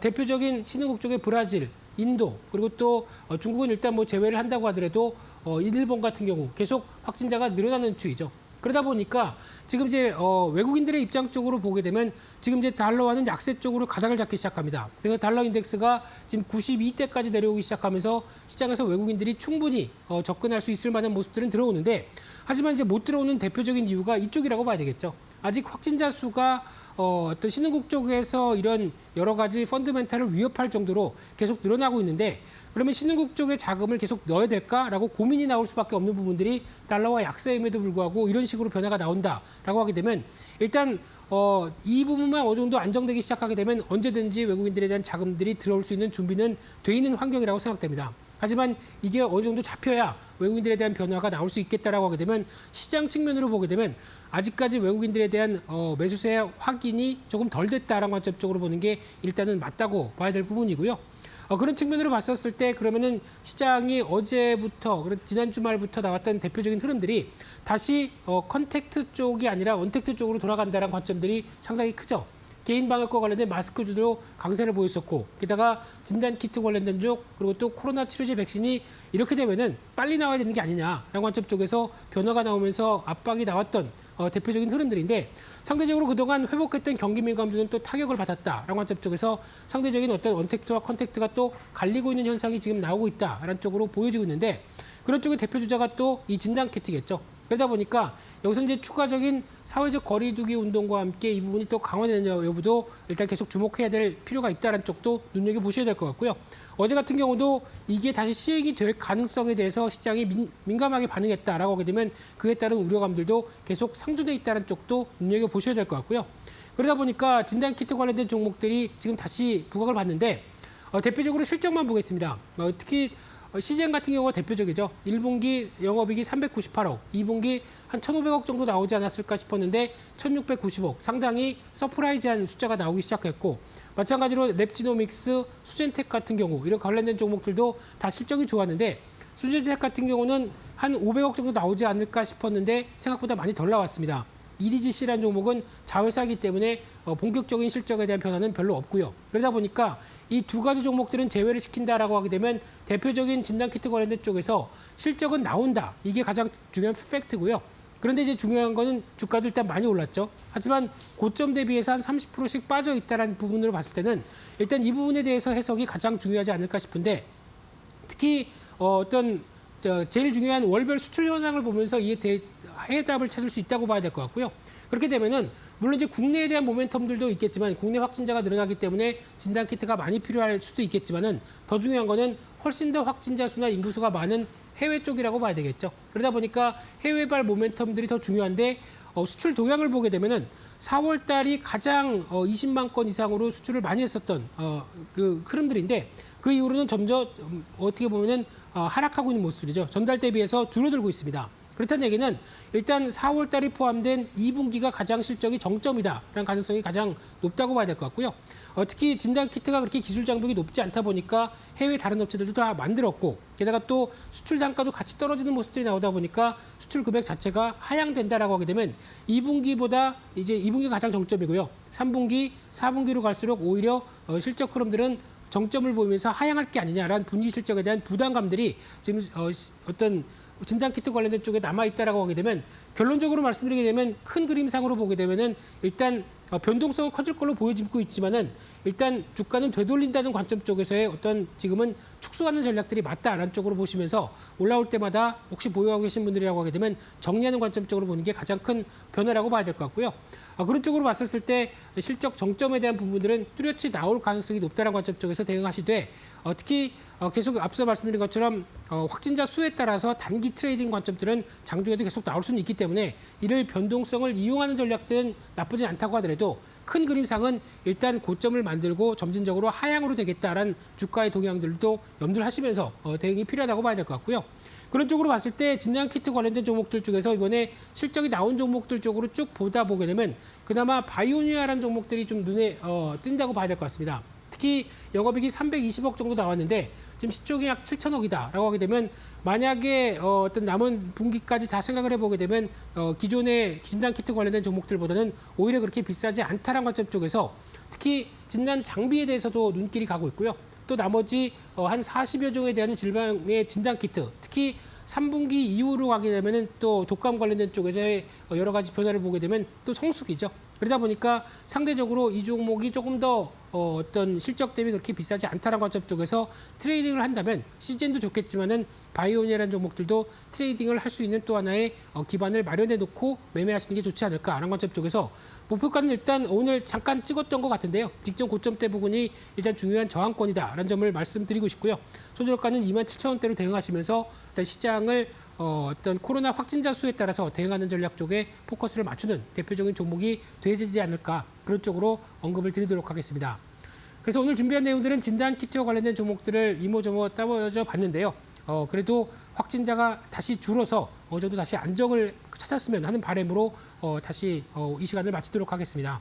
대표적인 신흥국 쪽의 브라질, 인도 그리고 또 중국은 일단 뭐 제외를 한다고 하더라도 일본 같은 경우 계속 확진자가 늘어나는 추이죠. 그러다 보니까 지금 이제 외국인들의 입장 쪽으로 보게 되면 지금 이제 달러화는 약세 쪽으로 가닥을 잡기 시작합니다. 그래서 달러 인덱스가 지금 92대까지 내려오기 시작하면서 시장에서 외국인들이 충분히 접근할 수 있을 만한 모습들은 들어오는데 하지만 이제 못 들어오는 대표적인 이유가 이쪽이라고 봐야 되겠죠. 아직 확진자 수가 어떤 신흥국 쪽에서 이런 여러 가지 펀드멘탈을 위협할 정도로 계속 늘어나고 있는데 그러면 신흥국 쪽에 자금을 계속 넣어야 될까라고 고민이 나올 수밖에 없는 부분들이 달러와 약세임에도 불구하고 이런 식으로 변화가 나온다라고 하게 되면 일단 이 부분만 어느 정도 안정되기 시작하게 되면 언제든지 외국인들에 대한 자금들이 들어올 수 있는 준비는 돼 있는 환경이라고 생각됩니다. 하지만 이게 어느 정도 잡혀야 외국인들에 대한 변화가 나올 수 있겠다라고 하게 되면 시장 측면으로 보게 되면 아직까지 외국인들에 대한 매수세 확인이 조금 덜 됐다라는 관점 쪽으로 보는 게 일단은 맞다고 봐야 될 부분이고요. 그런 측면으로 봤었을 때 그러면은 시장이 어제부터 지난 주말부터 나왔던 대표적인 흐름들이 다시 컨택트 쪽이 아니라 언택트 쪽으로 돌아간다는 관점들이 상당히 크죠. 개인 방역과 관련된 마스크주도 강세를 보였었고 게다가 진단키트 관련된 쪽 그리고 또 코로나 치료제 백신이 이렇게 되면은 빨리 나와야 되는 게 아니냐라는 관점 쪽에서 변화가 나오면서 압박이 나왔던 대표적인 흐름들인데 상대적으로 그동안 회복했던 경기 민감주는 또 타격을 받았다라는 관점 쪽에서 상대적인 어떤 언택트와 컨택트가 또 갈리고 있는 현상이 지금 나오고 있다라는 쪽으로 보여지고 있는데 그런 쪽의 대표 주자가 또 이 진단키트겠죠. 그러다 보니까 여기서 이제 추가적인 사회적 거리두기 운동과 함께 이 부분이 또 강화되느냐 여부도 일단 계속 주목해야 될 필요가 있다는 쪽도 눈여겨보셔야 될 것 같고요. 어제 같은 경우도 이게 다시 시행이 될 가능성에 대해서 시장이 민감하게 반응했다라고 하게 되면 그에 따른 우려감들도 계속 상존돼 있다는 쪽도 눈여겨보셔야 될 것 같고요. 그러다 보니까 진단키트 관련된 종목들이 지금 다시 부각을 받는데 대표적으로 실적만 보겠습니다. 특히 CGM 같은 경우가 대표적이죠. 1분기 영업이익이 398억, 2분기 한 1,500억 정도 나오지 않았을까 싶었는데 1,690억, 상당히 서프라이즈한 숫자가 나오기 시작했고, 마찬가지로 랩지노믹스, 수젠텍 같은 경우 이런 관련된 종목들도 다 실적이 좋았는데, 수젠텍 같은 경우는 한 500억 정도 나오지 않을까 싶었는데 생각보다 많이 덜 나왔습니다. EDGC라는 종목은 자회사이기 때문에 본격적인 실적에 대한 변화는 별로 없고요. 그러다 보니까 이 두 가지 종목들은 제외를 시킨다라고 하게 되면 대표적인 진단키트 관련된 쪽에서 실적은 나온다. 이게 가장 중요한 팩트고요. 그런데 이제 중요한 거는 주가도 일단 많이 올랐죠. 하지만 고점 대비해서 한 30%씩 빠져 있다는 부분으로 봤을 때는 일단 이 부분에 대해서 해석이 가장 중요하지 않을까 싶은데, 특히 제일 중요한 월별 수출 현황을 보면서 이에 대해 해답을 찾을 수 있다고 봐야 될 것 같고요. 그렇게 되면은 물론 이제 국내에 대한 모멘텀들도 있겠지만, 국내 확진자가 늘어나기 때문에 진단 키트가 많이 필요할 수도 있겠지만은, 더 중요한 거는 훨씬 더 확진자 수나 인구 수가 많은 해외 쪽이라고 봐야 되겠죠. 그러다 보니까 해외발 모멘텀들이 더 중요한데, 수출 동향을 보게 되면은 4월 달이 가장 20만 건 이상으로 수출을 많이 했었던 그 흐름들인데, 그 이후로는 점점 어떻게 보면은 하락하고 있는 모습이죠. 전달 대비해서 줄어들고 있습니다. 그렇다는 얘기는 일단 4월 달이 포함된 2분기가 가장 실적이 정점이다라는 가능성이 가장 높다고 봐야 될 것 같고요. 특히 진단 키트가 그렇게 기술 장벽이 높지 않다 보니까 해외 다른 업체들도 다 만들었고, 게다가 또 수출 단가도 같이 떨어지는 모습들이 나오다 보니까 수출 금액 자체가 하향된다라고 하게 되면 2분기보다 이제 2분기가 가장 정점이고요. 3분기, 4분기로 갈수록 오히려 실적 흐름들은 정점을 보이면서 하향할 게 아니냐라는 분기 실적에 대한 부담감들이 지금 어떤 진단키트 관련된 쪽에 남아있다라고 하게 되면, 결론적으로 말씀드리게 되면 큰 그림상으로 보게 되면은 일단 변동성은 커질 걸로 보여지고 있지만은, 일단 주가는 되돌린다는 관점 쪽에서의 어떤 지금은 축소하는 전략들이 맞다라는 쪽으로 보시면서 올라올 때마다 혹시 보유하고 계신 분들이라고 하게 되면 정리하는 관점 쪽으로 보는 게 가장 큰 변화라고 봐야 될 것 같고요. 그런 쪽으로 봤었을 때 실적 정점에 대한 부분들은 뚜렷이 나올 가능성이 높다는 관점 쪽에서 대응하시되, 특히 계속 앞서 말씀드린 것처럼 확진자 수에 따라서 단기 트레이딩 관점들은 장중에도 계속 나올 수는 있기 때문에 이를 변동성을 이용하는 전략들은 나쁘지 않다고 하더라도, 큰 그림상은 일단 고점을 만들고 점진적으로 하향으로 되겠다라는 주가의 동향들도 염두를 하시면서 대응이 필요하다고 봐야 될 것 같고요. 그런 쪽으로 봤을 때 진단키트 관련된 종목들 중에서 이번에 실적이 나온 종목들 쪽으로 쭉 보다 보게 되면 그나마 바이오니아라는 종목들이 좀 눈에 띈다고 봐야 될 것 같습니다. 특히 영업이익이 320억 정도 나왔는데 지금 시총이 약 7천억이다라고 하게 되면, 만약에 어떤 남은 분기까지 다 생각을 해보게 되면 기존의 진단키트 관련된 종목들보다는 오히려 그렇게 비싸지 않다는 관점 쪽에서 특히 진단 장비에 대해서도 눈길이 가고 있고요. 또 나머지 한 40여 종에 대한 질병의 진단키트, 특히 3분기 이후로 가게 되면은 또 독감 관련된 쪽에서의 여러 가지 변화를 보게 되면 또 성수기죠. 그러다 보니까 상대적으로 이 종목이 조금 더 어떤 실적 대비 그렇게 비싸지 않다는 관점 쪽에서 트레이딩을 한다면, 시즌도 좋겠지만은 바이오니아라는 종목들도 트레이딩을 할 수 있는 또 하나의 기반을 마련해 놓고 매매하시는 게 좋지 않을까 하는 관점 쪽에서, 목표가는 일단 오늘 잠깐 찍었던 것 같은데요. 직전 고점대 부분이 일단 중요한 저항권이다라는 점을 말씀드리고 싶고요. 손절가는 27,000원대로 대응하시면서 일단 시장을 어떤 코로나 확진자 수에 따라서 대응하는 전략 쪽에 포커스를 맞추는 대표적인 종목이 되지 않을까, 그런 쪽으로 언급을 드리도록 하겠습니다. 그래서 오늘 준비한 내용들은 진단키트와 관련된 종목들을 이모저모 따져 봤는데요. 그래도 확진자가 다시 줄어서 어느 정도 다시 안정을 찾았으면 하는 바람으로 다시 이 시간을 마치도록 하겠습니다.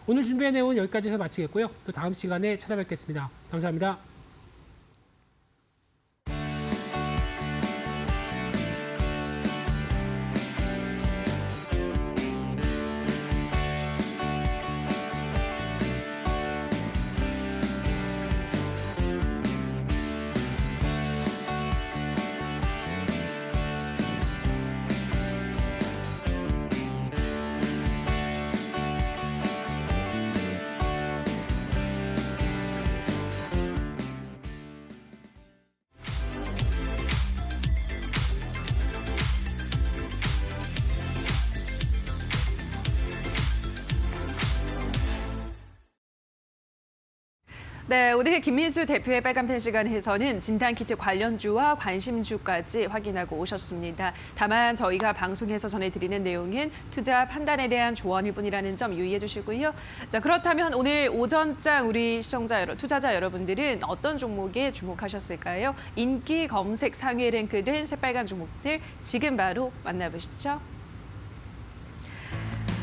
오늘 준비한 내용은 여기까지 해서 마치겠고요. 또 다음 시간에 찾아뵙겠습니다. 감사합니다. 네, 오늘 김민수 대표의 빨간펜 시간에서는 진단키트 관련주와 관심주까지 확인하고 오셨습니다. 다만 저희가 방송에서 전해드리는 내용은 투자 판단에 대한 조언일 뿐이라는 점 유의해 주시고요. 자, 그렇다면 오늘 오전장 우리 투자자 여러분들은 어떤 종목에 주목하셨을까요? 인기 검색 상위에 랭크된 새빨간 종목들 지금 바로 만나보시죠.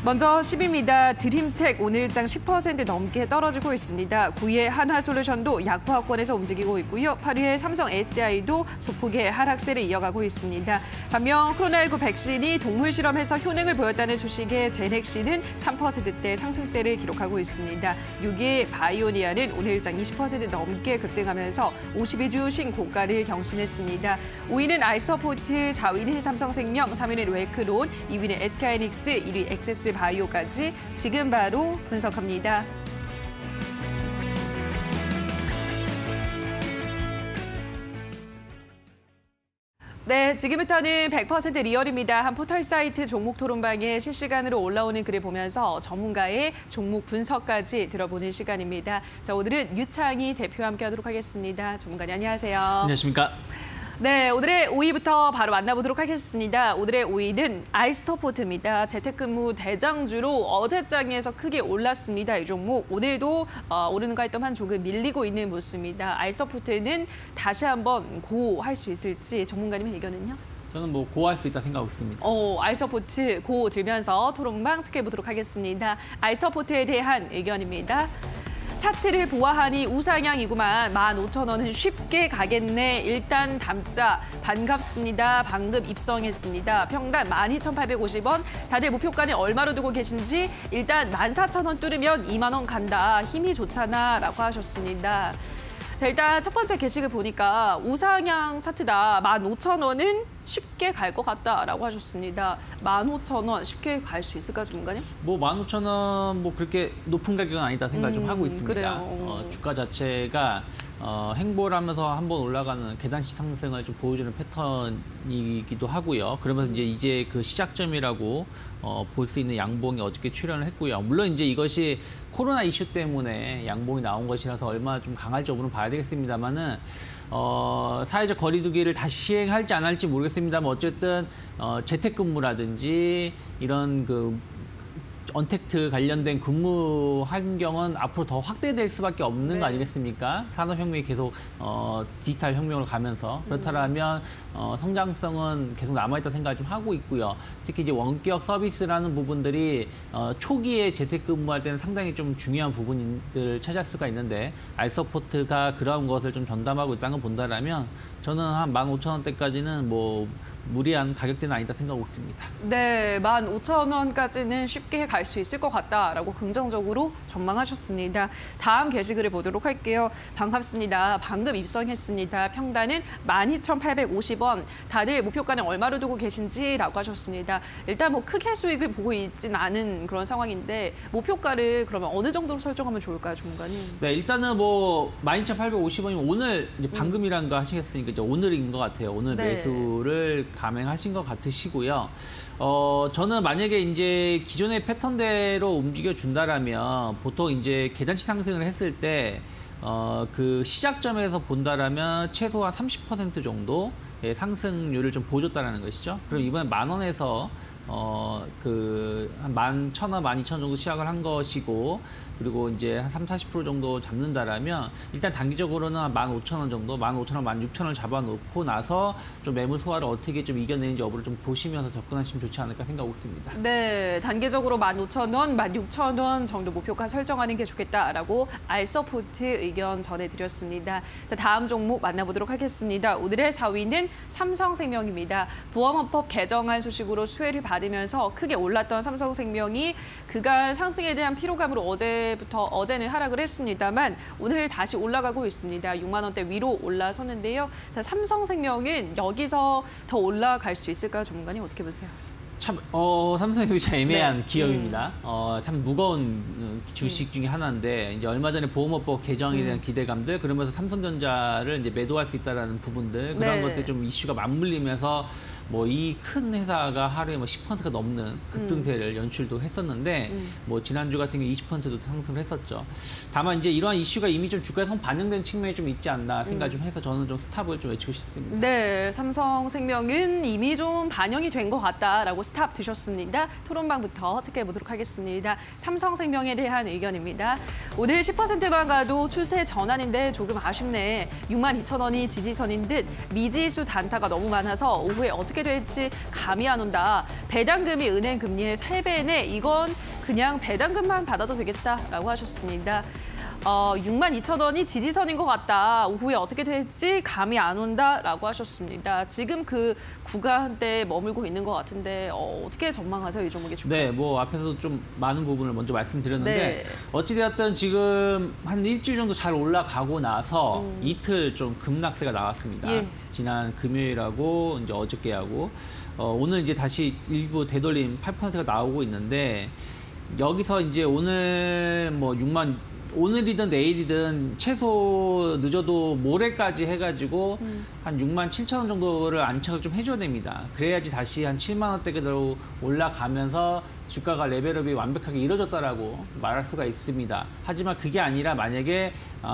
먼저 10위입니다. 드림텍 오늘장 10% 넘게 떨어지고 있습니다. 9위의 한화솔루션도 약보합권에서 움직이고 있고요. 8위의 삼성 SDI도 소폭의 하락세를 이어가고 있습니다. 반면 코로나19 백신이 동물 실험에서 효능을 보였다는 소식에 제넥시는 3%대 상승세를 기록하고 있습니다. 6위 바이오니아는 오늘장 20% 넘게 급등하면서 52주 신고가를 경신했습니다. 5위는 알서포트, 4위는 삼성생명, 3위는 웨크론, 2위는 SK하이닉스, 1위 엑세스 바이오까지 지금 바로 분석합니다. 네, 지금부터는 100% 리얼입니다. 한 포털 사이트 종목 토론방에 실시간으로 올라오는 글을 보면서 전문가의 종목 분석까지 들어보는 시간입니다. 자, 오늘은 유창희 대표와 함께하도록 하겠습니다. 전문가님 안녕하세요. 안녕하십니까. 네, 오늘의 5위부터 바로 만나보도록 하겠습니다. 오늘의 5위는 알서포트입니다. 재택근무 대장주로 어제장에서 크게 올랐습니다. 이 종목 오늘도 오르는가 했더만 조금 밀리고 있는 모습입니다. 알서포트는 다시 한번 고할 수 있을지 전문가님의 의견은요? 저는 뭐 고할 수 있다 생각하고 있습니다. 알서포트 고 들면서 토론방 체크해보도록 하겠습니다. 알서포트에 대한 의견입니다. 차트를 보아하니 우상향이구만. 15,000원은 쉽게 가겠네. 일단 담자. 반갑습니다. 방금 입성했습니다. 평단 12,850원. 다들 목표가는 얼마로 두고 계신지 일단 14,000원 뚫으면 2만 원 간다. 힘이 좋잖아 라고 하셨습니다. 자, 일단 첫 번째 게시글 보니까 우상향 차트다. 15,000원은 쉽게 갈 것 같다라고 하셨습니다. 15,000원 쉽게 갈 수 있을까, 전문가님? 뭐 15,000원 뭐 그렇게 높은 가격은 아니다 생각을 좀 하고 있습니다. 그래요. 주가 자체가 행보를 하면서 한번 올라가는 계단식 상승을 좀 보여주는 패턴이기도 하고요. 그러면서 이제 그 시작점이라고 볼 수 있는 양봉이 어저께 출현을 했고요. 물론 이제 이것이 코로나 이슈 때문에 양봉이 나온 것이라서 얼마나 좀 강할지 여부는 봐야 되겠습니다만은 사회적 거리두기를 다시 시행할지 안 할지 모르겠습니다만 어쨌든 재택근무라든지 이런 그 언택트 관련된 근무 환경은 앞으로 더 확대될 수밖에 없는 거 아니겠습니까? 산업혁명이 계속 디지털 혁명으로 가면서 그렇다면 성장성은 계속 남아있다 생각을 좀 하고 있고요. 특히 이제 원격 서비스라는 부분들이 초기에 재택근무할 때는 상당히 좀 중요한 부분들을 차지할 수가 있는데 알서포트가 그런 것을 좀 전담하고 있다는 걸 본다라면 저는 한 15,000원대까지는 뭐 무리한 가격대는 아니다 생각하고 있습니다. 네, 15,000원까지는 쉽게 갈 수 있을 것 같다라고 긍정적으로 전망하셨습니다. 다음 게시글을 보도록 할게요. 반갑습니다. 방금 입성했습니다. 평단은 12,850원. 다들 목표가는 얼마로 두고 계신지라고 하셨습니다. 일단 뭐 크게 수익을 보고 있진 않은 그런 상황인데 목표가를 그러면 어느 정도로 설정하면 좋을까요, 전문가님? 네, 일단은 뭐 12,850원이면 오늘 이제 방금이란 거 하시겠으니까 이제 오늘인 것 같아요. 오늘 네. 매수를 감행하신 것 같으시고요. 저는 만약에 이제 기존의 패턴대로 움직여 준다라면 보통 이제 계단식 상승을 했을 때 그 시작점에서 본다라면 최소한 30% 정도 상승률을 좀 보여줬다라는 것이죠. 그럼 이번에 10,000원에서 한 11,000원, 12,000원 정도 시작을 한 것이고, 그리고 이제 한 30~40% 정도 잡는다라면, 일단 단기적으로는 한 15,000원 정도, 15,000원, 16,000원 잡아놓고 나서 좀 매물 소화를 어떻게 좀 이겨내는지 여부를 좀 보시면서 접근하시면 좋지 않을까 생각하고 있습니다. 네, 단계적으로 15,000원, 16,000원 정도 목표가 설정하는 게 좋겠다라고 알서포트 의견 전해드렸습니다. 자, 다음 종목 만나보도록 하겠습니다. 오늘의 4위는 삼성생명입니다. 보험업법 개정안 소식으로 수혜를 받으면서 크게 올랐던 삼성생명이 그간 상승에 대한 피로감으로 어제는 하락을 했습니다만 오늘 다시 올라가고 있습니다. 6만 원대 위로 올라섰는데요. 자, 삼성생명은 여기서 더 올라갈 수 있을까요, 전문가님? 어떻게 보세요? 참, 삼성이 참 애매한 기업입니다. 참 무거운 주식 중에 하나인데, 이제 얼마 전에 보험업법 개정에 대한 기대감들, 그러면서 삼성전자를 이제 매도할 수 있다라는 부분들, 그런 네. 것들 좀 이슈가 맞물리면서 뭐 이 큰 회사가 하루에 뭐 10%가 넘는 급등세를 연출도 했었는데 뭐 지난주 같은 경우 20%도 상승을 했었죠. 다만 이제 이러한 이슈가 이미 좀 주가에 반영된 측면이 좀 있지 않나 생각 좀 해서 저는 좀 스탑을 좀 외치고 싶습니다. 네, 삼성생명은 이미 좀 반영이 된 것 같다라고 스탑 드셨습니다. 토론방부터 체크해 보도록 하겠습니다. 삼성생명에 대한 의견입니다. 오늘 10%만 가도 추세 전환인데 조금 아쉽네. 62,000원이 지지선인 듯 미지수 단타가 너무 많아서 오후에 어떻게 될지 감이 안 온다. 배당금이 은행 금리의 3배네. 이건 그냥 배당금만 받아도 되겠다라고 하셨습니다. 62,000원이 지지선인 것 같다. 오후에 어떻게 될지 감이 안 온다라고 하셨습니다. 지금 그 구간대에 머물고 있는 것 같은데 어떻게 전망하세요? 이 종목의 주가? 네, 뭐 앞에서 좀 많은 부분을 먼저 말씀드렸는데 네. 어찌되었든 지금 한 일주일 정도 잘 올라가고 나서 이틀 좀 급락세가 나왔습니다. 예. 지난 금요일하고 이제 어저께하고 오늘 이제 다시 일부 되돌림 8%가 나오고 있는데 여기서 이제 오늘 뭐 오늘이든 내일이든 최소 늦어도 모레까지 해가지고 한 67,000원 정도를 안착을 좀 해줘야 됩니다. 그래야지 다시 한 7만 원대로 올라가면서 주가가 레벨업이 완벽하게 이루어졌다라고 말할 수가 있습니다. 하지만 그게 아니라 만약에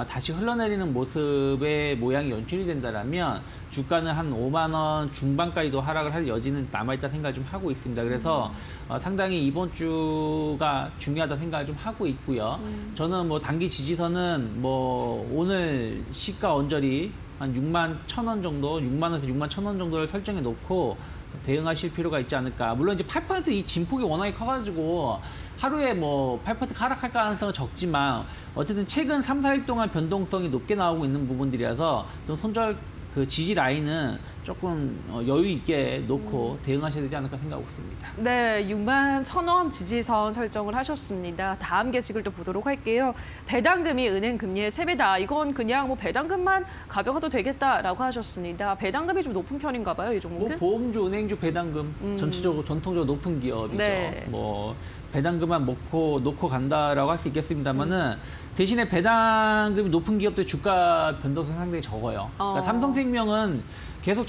다시 흘러내리는 모습의 모양이 연출이 된다면 주가는 한 5만 원 중반까지도 하락을 할 여지는 남아있다 생각을 좀 하고 있습니다. 그래서 상당히 이번 주가 중요하다 생각을 좀 하고 있고요. 저는 뭐 단기 지지선은 뭐 오늘 시가 언저리 한 61,000원 정도, 6만 원에서 61,000원 정도를 설정해 놓고 대응하실 필요가 있지 않을까. 물론 이제 8% 이 진폭이 워낙에 커가지고 하루에 뭐 8% 하락할 가능성은 적지만 어쨌든 최근 3, 4일 동안 변동성이 높게 나오고 있는 부분들이라서 좀 손절 그 지지 라인은 조금 여유 있게 놓고 대응하셔야 되지 않을까 생각하고 있습니다. 네, 61,000원 지지선 설정을 하셨습니다. 다음 게시글 또 보도록 할게요. 배당금이 은행 금리의 3배다. 이건 그냥 뭐 배당금만 가져가도 되겠다라고 하셨습니다. 배당금이 좀 높은 편인가 봐요, 이 종목은? 뭐 보험주, 은행주 배당금 전체적으로 전통적으로 높은 기업이죠. 네. 뭐 배당금만 놓고 간다라고 할 수 있겠습니다만은 대신에 배당금이 높은 기업들 주가 변동성이 상당히 적어요. 그러니까 삼성생명은 계속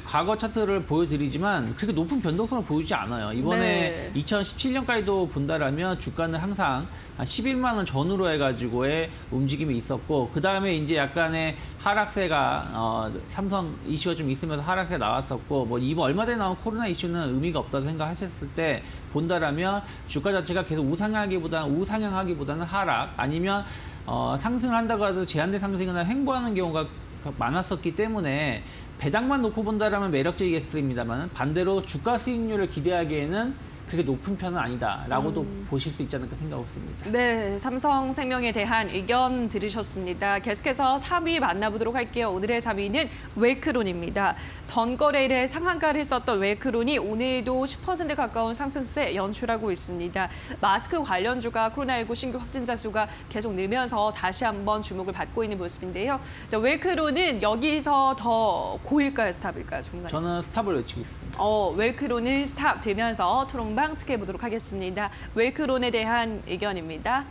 과거 차트를 보여드리지만 그렇게 높은 변동성을 보이지 않아요. 이번에 네. 2017년까지도 본다라면 주가는 항상 한 11만 원 전후로 해가지고의 움직임이 있었고 그 다음에 이제 약간의 하락세가 삼성 이슈가 좀 있으면서 하락세가 나왔었고 뭐 이번 얼마 전에 나온 코로나 이슈는 의미가 없다고 생각하셨을 때 본다라면 주가 자체가 계속 우상향하기보다는 하락 아니면 상승을 한다고 해도 제한된 상승이나 횡보하는 경우가 많았었기 때문에 배당만 놓고 본다라면 매력적이겠습니다만 반대로 주가 수익률을 기대하기에는 그렇게 높은 편은 아니다라고도 보실 수 있지 않을까 생각하고 있습니다. 네, 삼성생명에 대한 의견 들으셨습니다. 계속해서 3위 만나보도록 할게요. 오늘의 3위는 웨이크론입니다. 전거래일에 상한가를 썼던 웨이크론이 오늘도 10% 가까운 상승세 연출하고 있습니다. 마스크 관련주가 코로나19 신규 확진자 수가 계속 늘면서 다시 한번 주목을 받고 있는 모습인데요. 자, 웨이크론은 여기서 더 고일까요, 스탑일까요, 정말? 저는 스탑을 외치고 있습니다. 웨이크론을 스탑 되면서 토론방 체크해 보도록 하겠습니다. 웨이크론에 대한 의견입니다.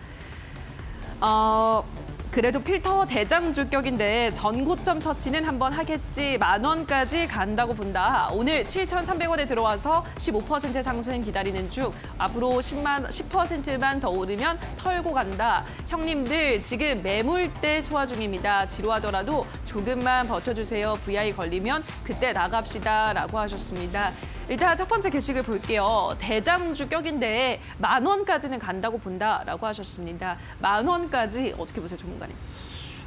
그래도 필터 대장주격인데 전고점 터치는 한번 하겠지. 10,000원까지 간다고 본다. 오늘 7,300원에 들어와서 15% 상승 기다리는 중. 앞으로 10%만 더 오르면 털고 간다. 형님들 지금 매물대 소화 중입니다. 지루하더라도 조금만 버텨주세요. VI 걸리면 그때 나갑시다. 라고 하셨습니다. 일단 첫 번째 게시글 볼게요. 대장주격인데 10,000원까지는 간다고 본다라고 하셨습니다. 10,000원까지 어떻게 보세요, 전문가님?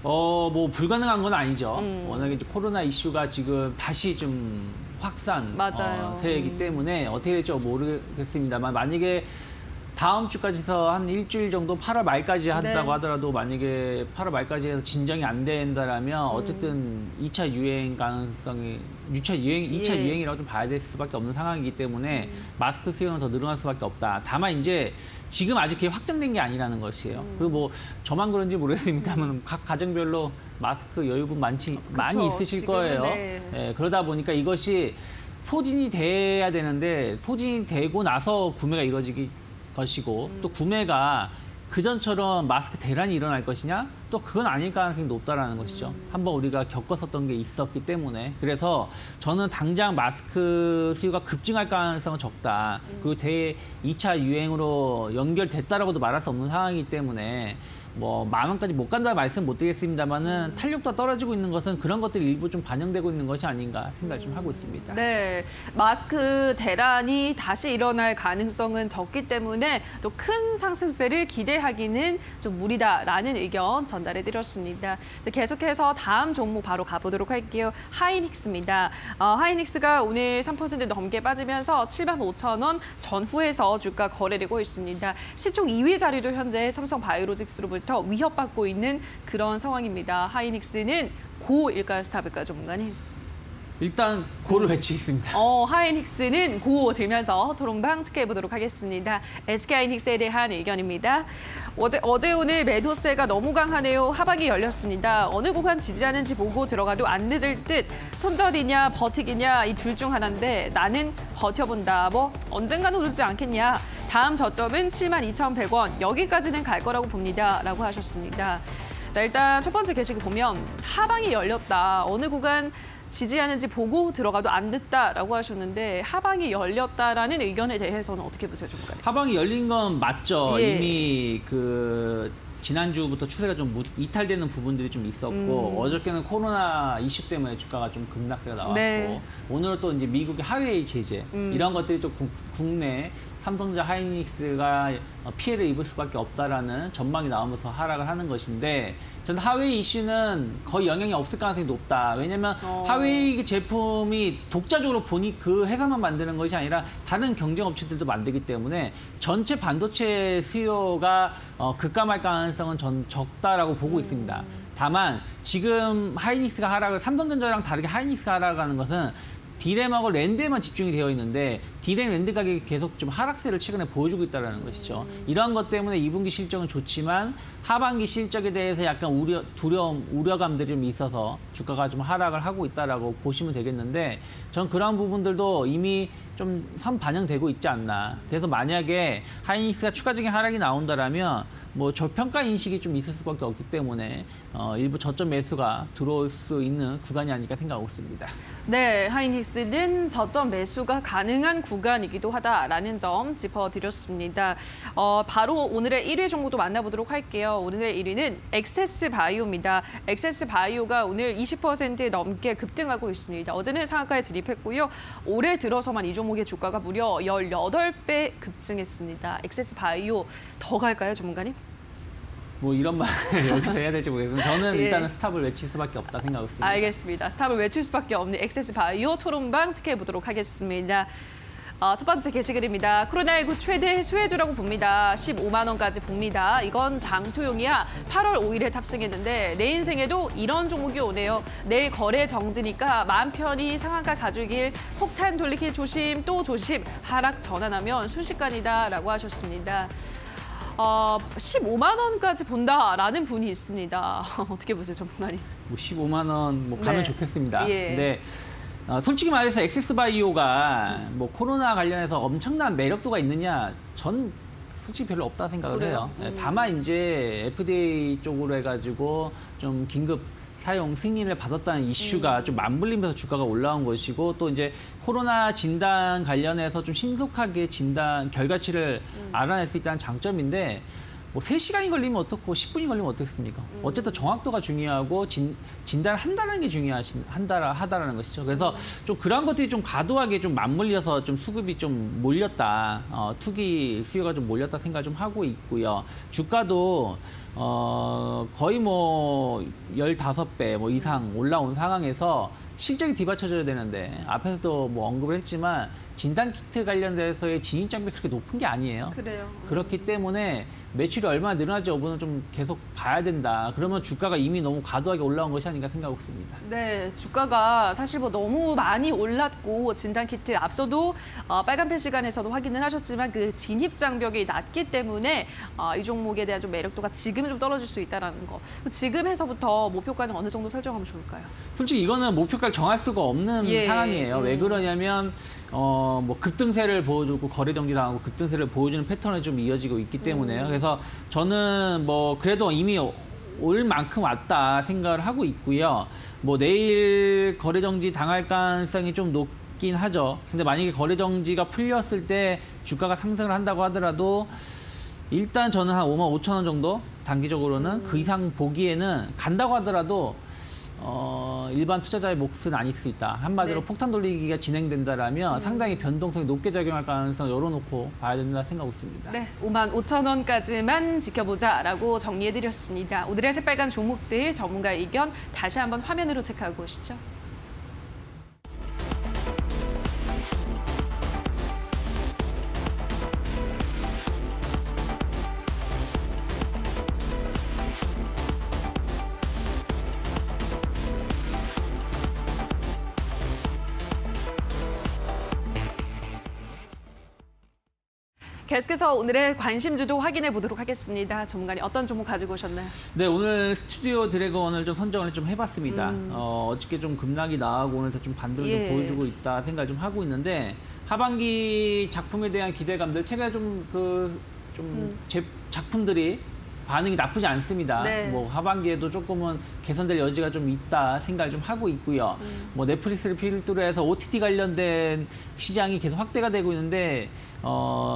뭐 불가능한 건 아니죠. 워낙에 이제 코로나 이슈가 지금 다시 좀 확산 맞아요. 세이기 때문에 어떻게 될지 모르겠습니다만 만약에 다음 주까지서 한 일주일 정도 8월 말까지 한다고 네. 하더라도 만약에 8월 말까지 해서 진정이 안 된다라면 어쨌든 2차 유행 가능성이 2차 유행이라고 좀 봐야 될 수밖에 없는 상황이기 때문에 마스크 수요는 더 늘어날 수밖에 없다. 다만 이제 지금 아직 그게 확정된 게 아니라는 것이에요. 그리고 뭐 저만 그런지 모르겠습니다만 각 가정별로 마스크 여유분 많이 있으실 지금은 거예요. 네. 예, 그러다 보니까 이것이 소진이 돼야 되는데 소진이 되고 나서 구매가 이루어지기 것이고 또 구매가 그전처럼 마스크 대란이 일어날 것이냐? 또 그건 아닐 가능성이 높다라는 것이죠. 한번 우리가 겪었었던 게 있었기 때문에. 그래서 저는 당장 마스크 수요가 급증할 가능성은 적다. 그리고 2차 유행으로 연결됐다라고도 말할 수 없는 상황이기 때문에 뭐 만 원까지 못 간다 말씀 못 드리겠습니다만은 탄력도 떨어지고 있는 것은 그런 것들이 일부 좀 반영되고 있는 것이 아닌가 생각을 좀 하고 있습니다. 네, 마스크 대란이 다시 일어날 가능성은 적기 때문에 또 큰 상승세를 기대하기는 좀 무리다라는 의견 전달해드렸습니다. 이제 계속해서 다음 종목 바로 가보도록 할게요. 하이닉스입니다. 하이닉스가 오늘 3% 넘게 빠지면서 75,000원 전후에서 주가 거래되고 있습니다. 시총 2위 자리도 현재 삼성바이오로직스로부터 위협받고 있는 그런 상황입니다. 하이닉스는 고일까요, 스탑일까요, 전문가님? 일단 고를 외치겠습니다. 하이닉스는 고 들면서 토론방 체크해 보도록 하겠습니다. SK하이닉스에 대한 의견입니다. 어제 오늘 매도세가 너무 강하네요. 하방이 열렸습니다. 어느 구간 지지하는지 보고 들어가도 안 늦을 듯. 손절이냐 버티기냐 이 둘 중 하나인데 나는 버텨본다. 뭐 언젠가는 오르지 않겠냐. 다음 저점은 72,100원. 여기까지는 갈 거라고 봅니다. 라고 하셨습니다. 자, 일단 첫 번째 게시글 보면 하방이 열렸다. 어느 구간 지지하는지 보고 들어가도 안 됐다라고 하셨는데 하방이 열렸다라는 의견에 대해서는 어떻게 보세요, 전문가님? 하방이 열린 건 맞죠. 예. 이미 그 지난주부터 추세가 좀 이탈되는 부분들이 좀 있었고 어저께는 코로나 이슈 때문에 주가가 좀 급락세가 나왔고 네. 오늘은 또 이제 미국의 하웨이 제재 이런 것들이 좀 국내 삼성전자 하이닉스가 피해를 입을 수밖에 없다라는 전망이 나오면서 하락을 하는 것인데 저는 하웨이 이슈는 거의 영향이 없을 가능성이 높다. 왜냐하면 하웨이 제품이 독자적으로 보니 그 회사만 만드는 것이 아니라 다른 경쟁 업체들도 만들기 때문에 전체 반도체 수요가 급감할 가능성은 전 적다라고 보고 있습니다. 다만 지금 하이닉스가 하락을 삼성전자랑 다르게 하이닉스가 하락하는 것은 디램하고 랜드에만 집중이 되어 있는데 디램 랜드 가격이 계속 좀 하락세를 최근에 보여주고 있다는 것이죠. 이러한 것 때문에 2분기 실적은 좋지만 하반기 실적에 대해서 약간 우려감들이 좀 있어서 주가가 좀 하락을 하고 있다라고 보시면 되겠는데 전 그런 부분들도 이미 좀 반영되고 있지 않나. 그래서 만약에 하이닉스가 추가적인 하락이 나온다라면 뭐 저평가 인식이 좀 있을 수밖에 없기 때문에 일부 저점 매수가 들어올 수 있는 구간이 아닐까 생각하고 있습니다. 네, 하이닉스는 저점 매수가 가능한 구간이기도 하다라는 점 짚어드렸습니다. 바로 오늘의 1위 종목도 만나보도록 할게요. 오늘의 1위는 엑세스 바이오입니다. 엑세스 바이오가 오늘 20% 넘게 급등하고 있습니다. 어제는 상한가에 진입했고요. 올해 들어서만 이 종목의 주가가 무려 18배 급증했습니다. 엑세스 바이오 더 갈까요, 전문가님? 뭐 이런 말 여기서 해야 될지 모르겠지만 저는 예. 일단은 스탑을 외칠 수밖에 없다 생각하고 있습니다. 알겠습니다. 스탑을 외칠 수밖에 없는 엑세스 바이오 토론방 체크해 보도록 하겠습니다. 첫 번째 게시글입니다. 코로나19 최대 수혜주라고 봅니다. 15만 원까지 봅니다. 이건 장투용이야. 8월 5일에 탑승했는데 내 인생에도 이런 종목이 오네요. 내일 거래 정지니까 마음 편히 상한가 가주길. 폭탄 돌리기 조심 또 조심. 하락 전환하면 순식간이다라고 하셨습니다. 15만 원까지 본다라는 분이 있습니다. 어떻게 보세요, 전문가님? 뭐 15만 원 뭐 가면 네. 좋겠습니다. 예. 근데 솔직히 말해서 엑세스바이오가 뭐 코로나 관련해서 엄청난 매력도가 있느냐 전 솔직히 별로 없다 생각을 그래요? 해요. 다만 이제 FDA 쪽으로 해가지고 좀 긴급 사용 승인을 받았다는 이슈가 좀 맞물리면서 주가가 올라온 것이고 또 이제 코로나 진단 관련해서 좀 신속하게 진단 결과치를 알아낼 수 있다는 장점인데 뭐 3시간이 걸리면 어떻고 10분이 걸리면 어떻겠습니까? 어쨌든 정확도가 중요하고 진단을 한다는 게 하다라는 것이죠. 그래서 좀 그런 것들이 좀 과도하게 좀 맞물려서 좀 수급이 좀 몰렸다. 투기 수요가 좀 몰렸다 생각 좀 하고 있고요. 주가도 거의 뭐 15배 뭐 이상 올라온 상황에서 실적이 뒤받쳐져야 되는데 앞에서도 뭐 언급을 했지만 진단키트 관련돼서의 진입장벽이 그렇게 높은 게 아니에요. 그래요. 그렇기 때문에 매출이 얼마나 늘어날지 여부는 좀 계속 봐야 된다. 그러면 주가가 이미 너무 과도하게 올라온 것이 아닌가 생각하고 있습니다. 네, 주가가 사실 뭐 너무 많이 올랐고 진단키트 앞서도 빨간펜 시간에서도 확인을 하셨지만 그 진입 장벽이 낮기 때문에 이 종목에 대한 좀 매력도가 지금 좀 떨어질 수 있다는 거. 지금에서부터 목표가는 어느 정도 설정하면 좋을까요? 솔직히 이거는 목표가를 정할 수가 없는 예. 상황이에요. 왜 그러냐면 뭐 급등세를 보여주고 거래 정지당하고 급등세를 보여주는 패턴이 좀 이어지고 있기 때문에요. 그래서 저는 뭐 그래도 이미 올 만큼 왔다 생각을 하고 있고요. 뭐 내일 거래 정지 당할 가능성이 좀 높긴 하죠. 근데 만약에 거래 정지가 풀렸을 때 주가가 상승을 한다고 하더라도 일단 저는 한 55,000원 정도 단기적으로는 그 이상 보기에는 간다고 하더라도 일반 투자자의 몫은 아닐 수 있다. 한마디로 네. 폭탄 돌리기가 진행된다라면 상당히 변동성이 높게 작용할 가능성을 열어놓고 봐야 된다 생각하고 있습니다. 네, 55,000원까지만 지켜보자라고 정리해드렸습니다. 오늘의 새빨간 종목들 전문가 의견 다시 한번 화면으로 체크하고 오시죠. 계속해서 오늘의 관심주도 확인해 보도록 하겠습니다. 전문가님 어떤 종목 가지고 오셨나요? 네, 오늘 스튜디오 드래곤을 좀 선정을 좀 해봤습니다. 어저께 좀 급락이 나오고 오늘 좀 반등을 예. 좀 보여주고 있다 생각을 좀 하고 있는데 하반기 작품에 대한 기대감들 최근에 작품들이 반응이 나쁘지 않습니다. 네. 뭐 하반기에도 조금은 개선될 여지가 좀 있다 생각을 좀 하고 있고요. 뭐 넷플릭스를 필두로 해서 OTT 관련된 시장이 계속 확대가 되고 있는데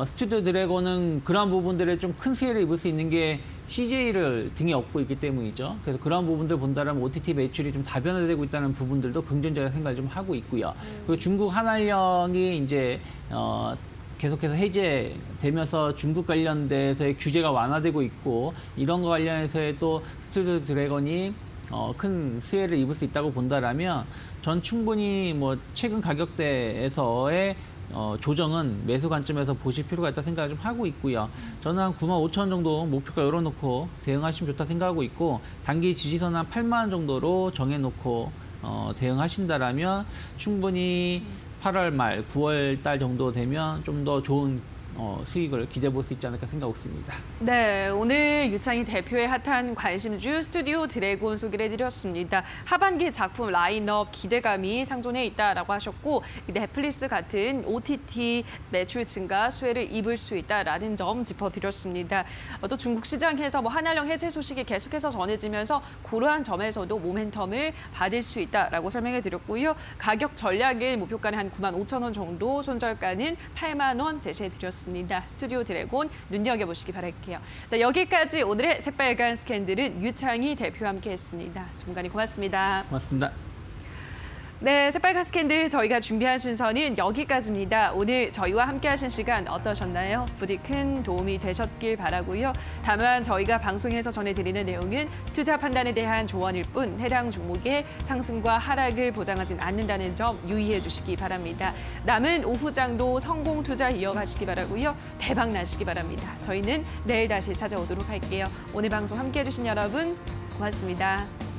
스튜디오 드래곤은 그러한 부분들에 좀 큰 수혜를 입을 수 있는 게 CJ를 등에 업고 있기 때문이죠. 그래서 그러한 부분들 본다면 OTT 매출이 좀 다변화되고 있다는 부분들도 긍정적인 생각을 좀 하고 있고요. 그리고 중국 한알령이 이제 계속해서 해제되면서 중국 관련돼서의 규제가 완화되고 있고 이런 거 관련해서의 또 스튜디오 드래곤이 큰 수혜를 입을 수 있다고 본다라면 전 충분히 뭐 최근 가격대에서의 조정은 매수 관점에서 보실 필요가 있다 생각을 좀 하고 있고요. 저는 한 95,000원 정도 목표가 열어놓고 대응하시면 좋다 생각하고 있고 단기 지지선 한 8만 원 정도로 정해놓고 대응하신다라면 충분히 8월 말, 9월 달 정도 되면 좀 더 좋은 수익을 기대해 볼 수 있지 않을까 생각하고 있습니다. 네, 오늘 유창희 대표의 핫한 관심주 스튜디오 드래곤 소개를 해드렸습니다. 하반기 작품 라인업 기대감이 상존해 있다라고 하셨고 넷플릭스 같은 OTT 매출 증가 수혜를 입을 수 있다라는 점 짚어드렸습니다. 또 중국 시장에서 뭐 한알령 해제 소식이 계속해서 전해지면서 그러한 점에서도 모멘텀을 받을 수 있다라고 설명해드렸고요. 가격 전략은 목표가는 한 95,000원 정도, 손절가는 8만 원 제시해드렸습니다. 스튜디오 드래곤 눈여겨보시기 바랄게요. 자, 여기까지 오늘의 새빨간 스캔들은 유창희 대표와 함께했습니다. 전문가님 고맙습니다. 고맙습니다. 네, 새빨간 스캔들 저희가 준비한 순서는 여기까지입니다. 오늘 저희와 함께하신 시간 어떠셨나요? 부디 큰 도움이 되셨길 바라고요. 다만 저희가 방송에서 전해드리는 내용은 투자 판단에 대한 조언일 뿐 해당 종목의 상승과 하락을 보장하진 않는다는 점 유의해 주시기 바랍니다. 남은 오후장도 성공 투자 이어가시기 바라고요. 대박 나시기 바랍니다. 저희는 내일 다시 찾아오도록 할게요. 오늘 방송 함께해 주신 여러분 고맙습니다.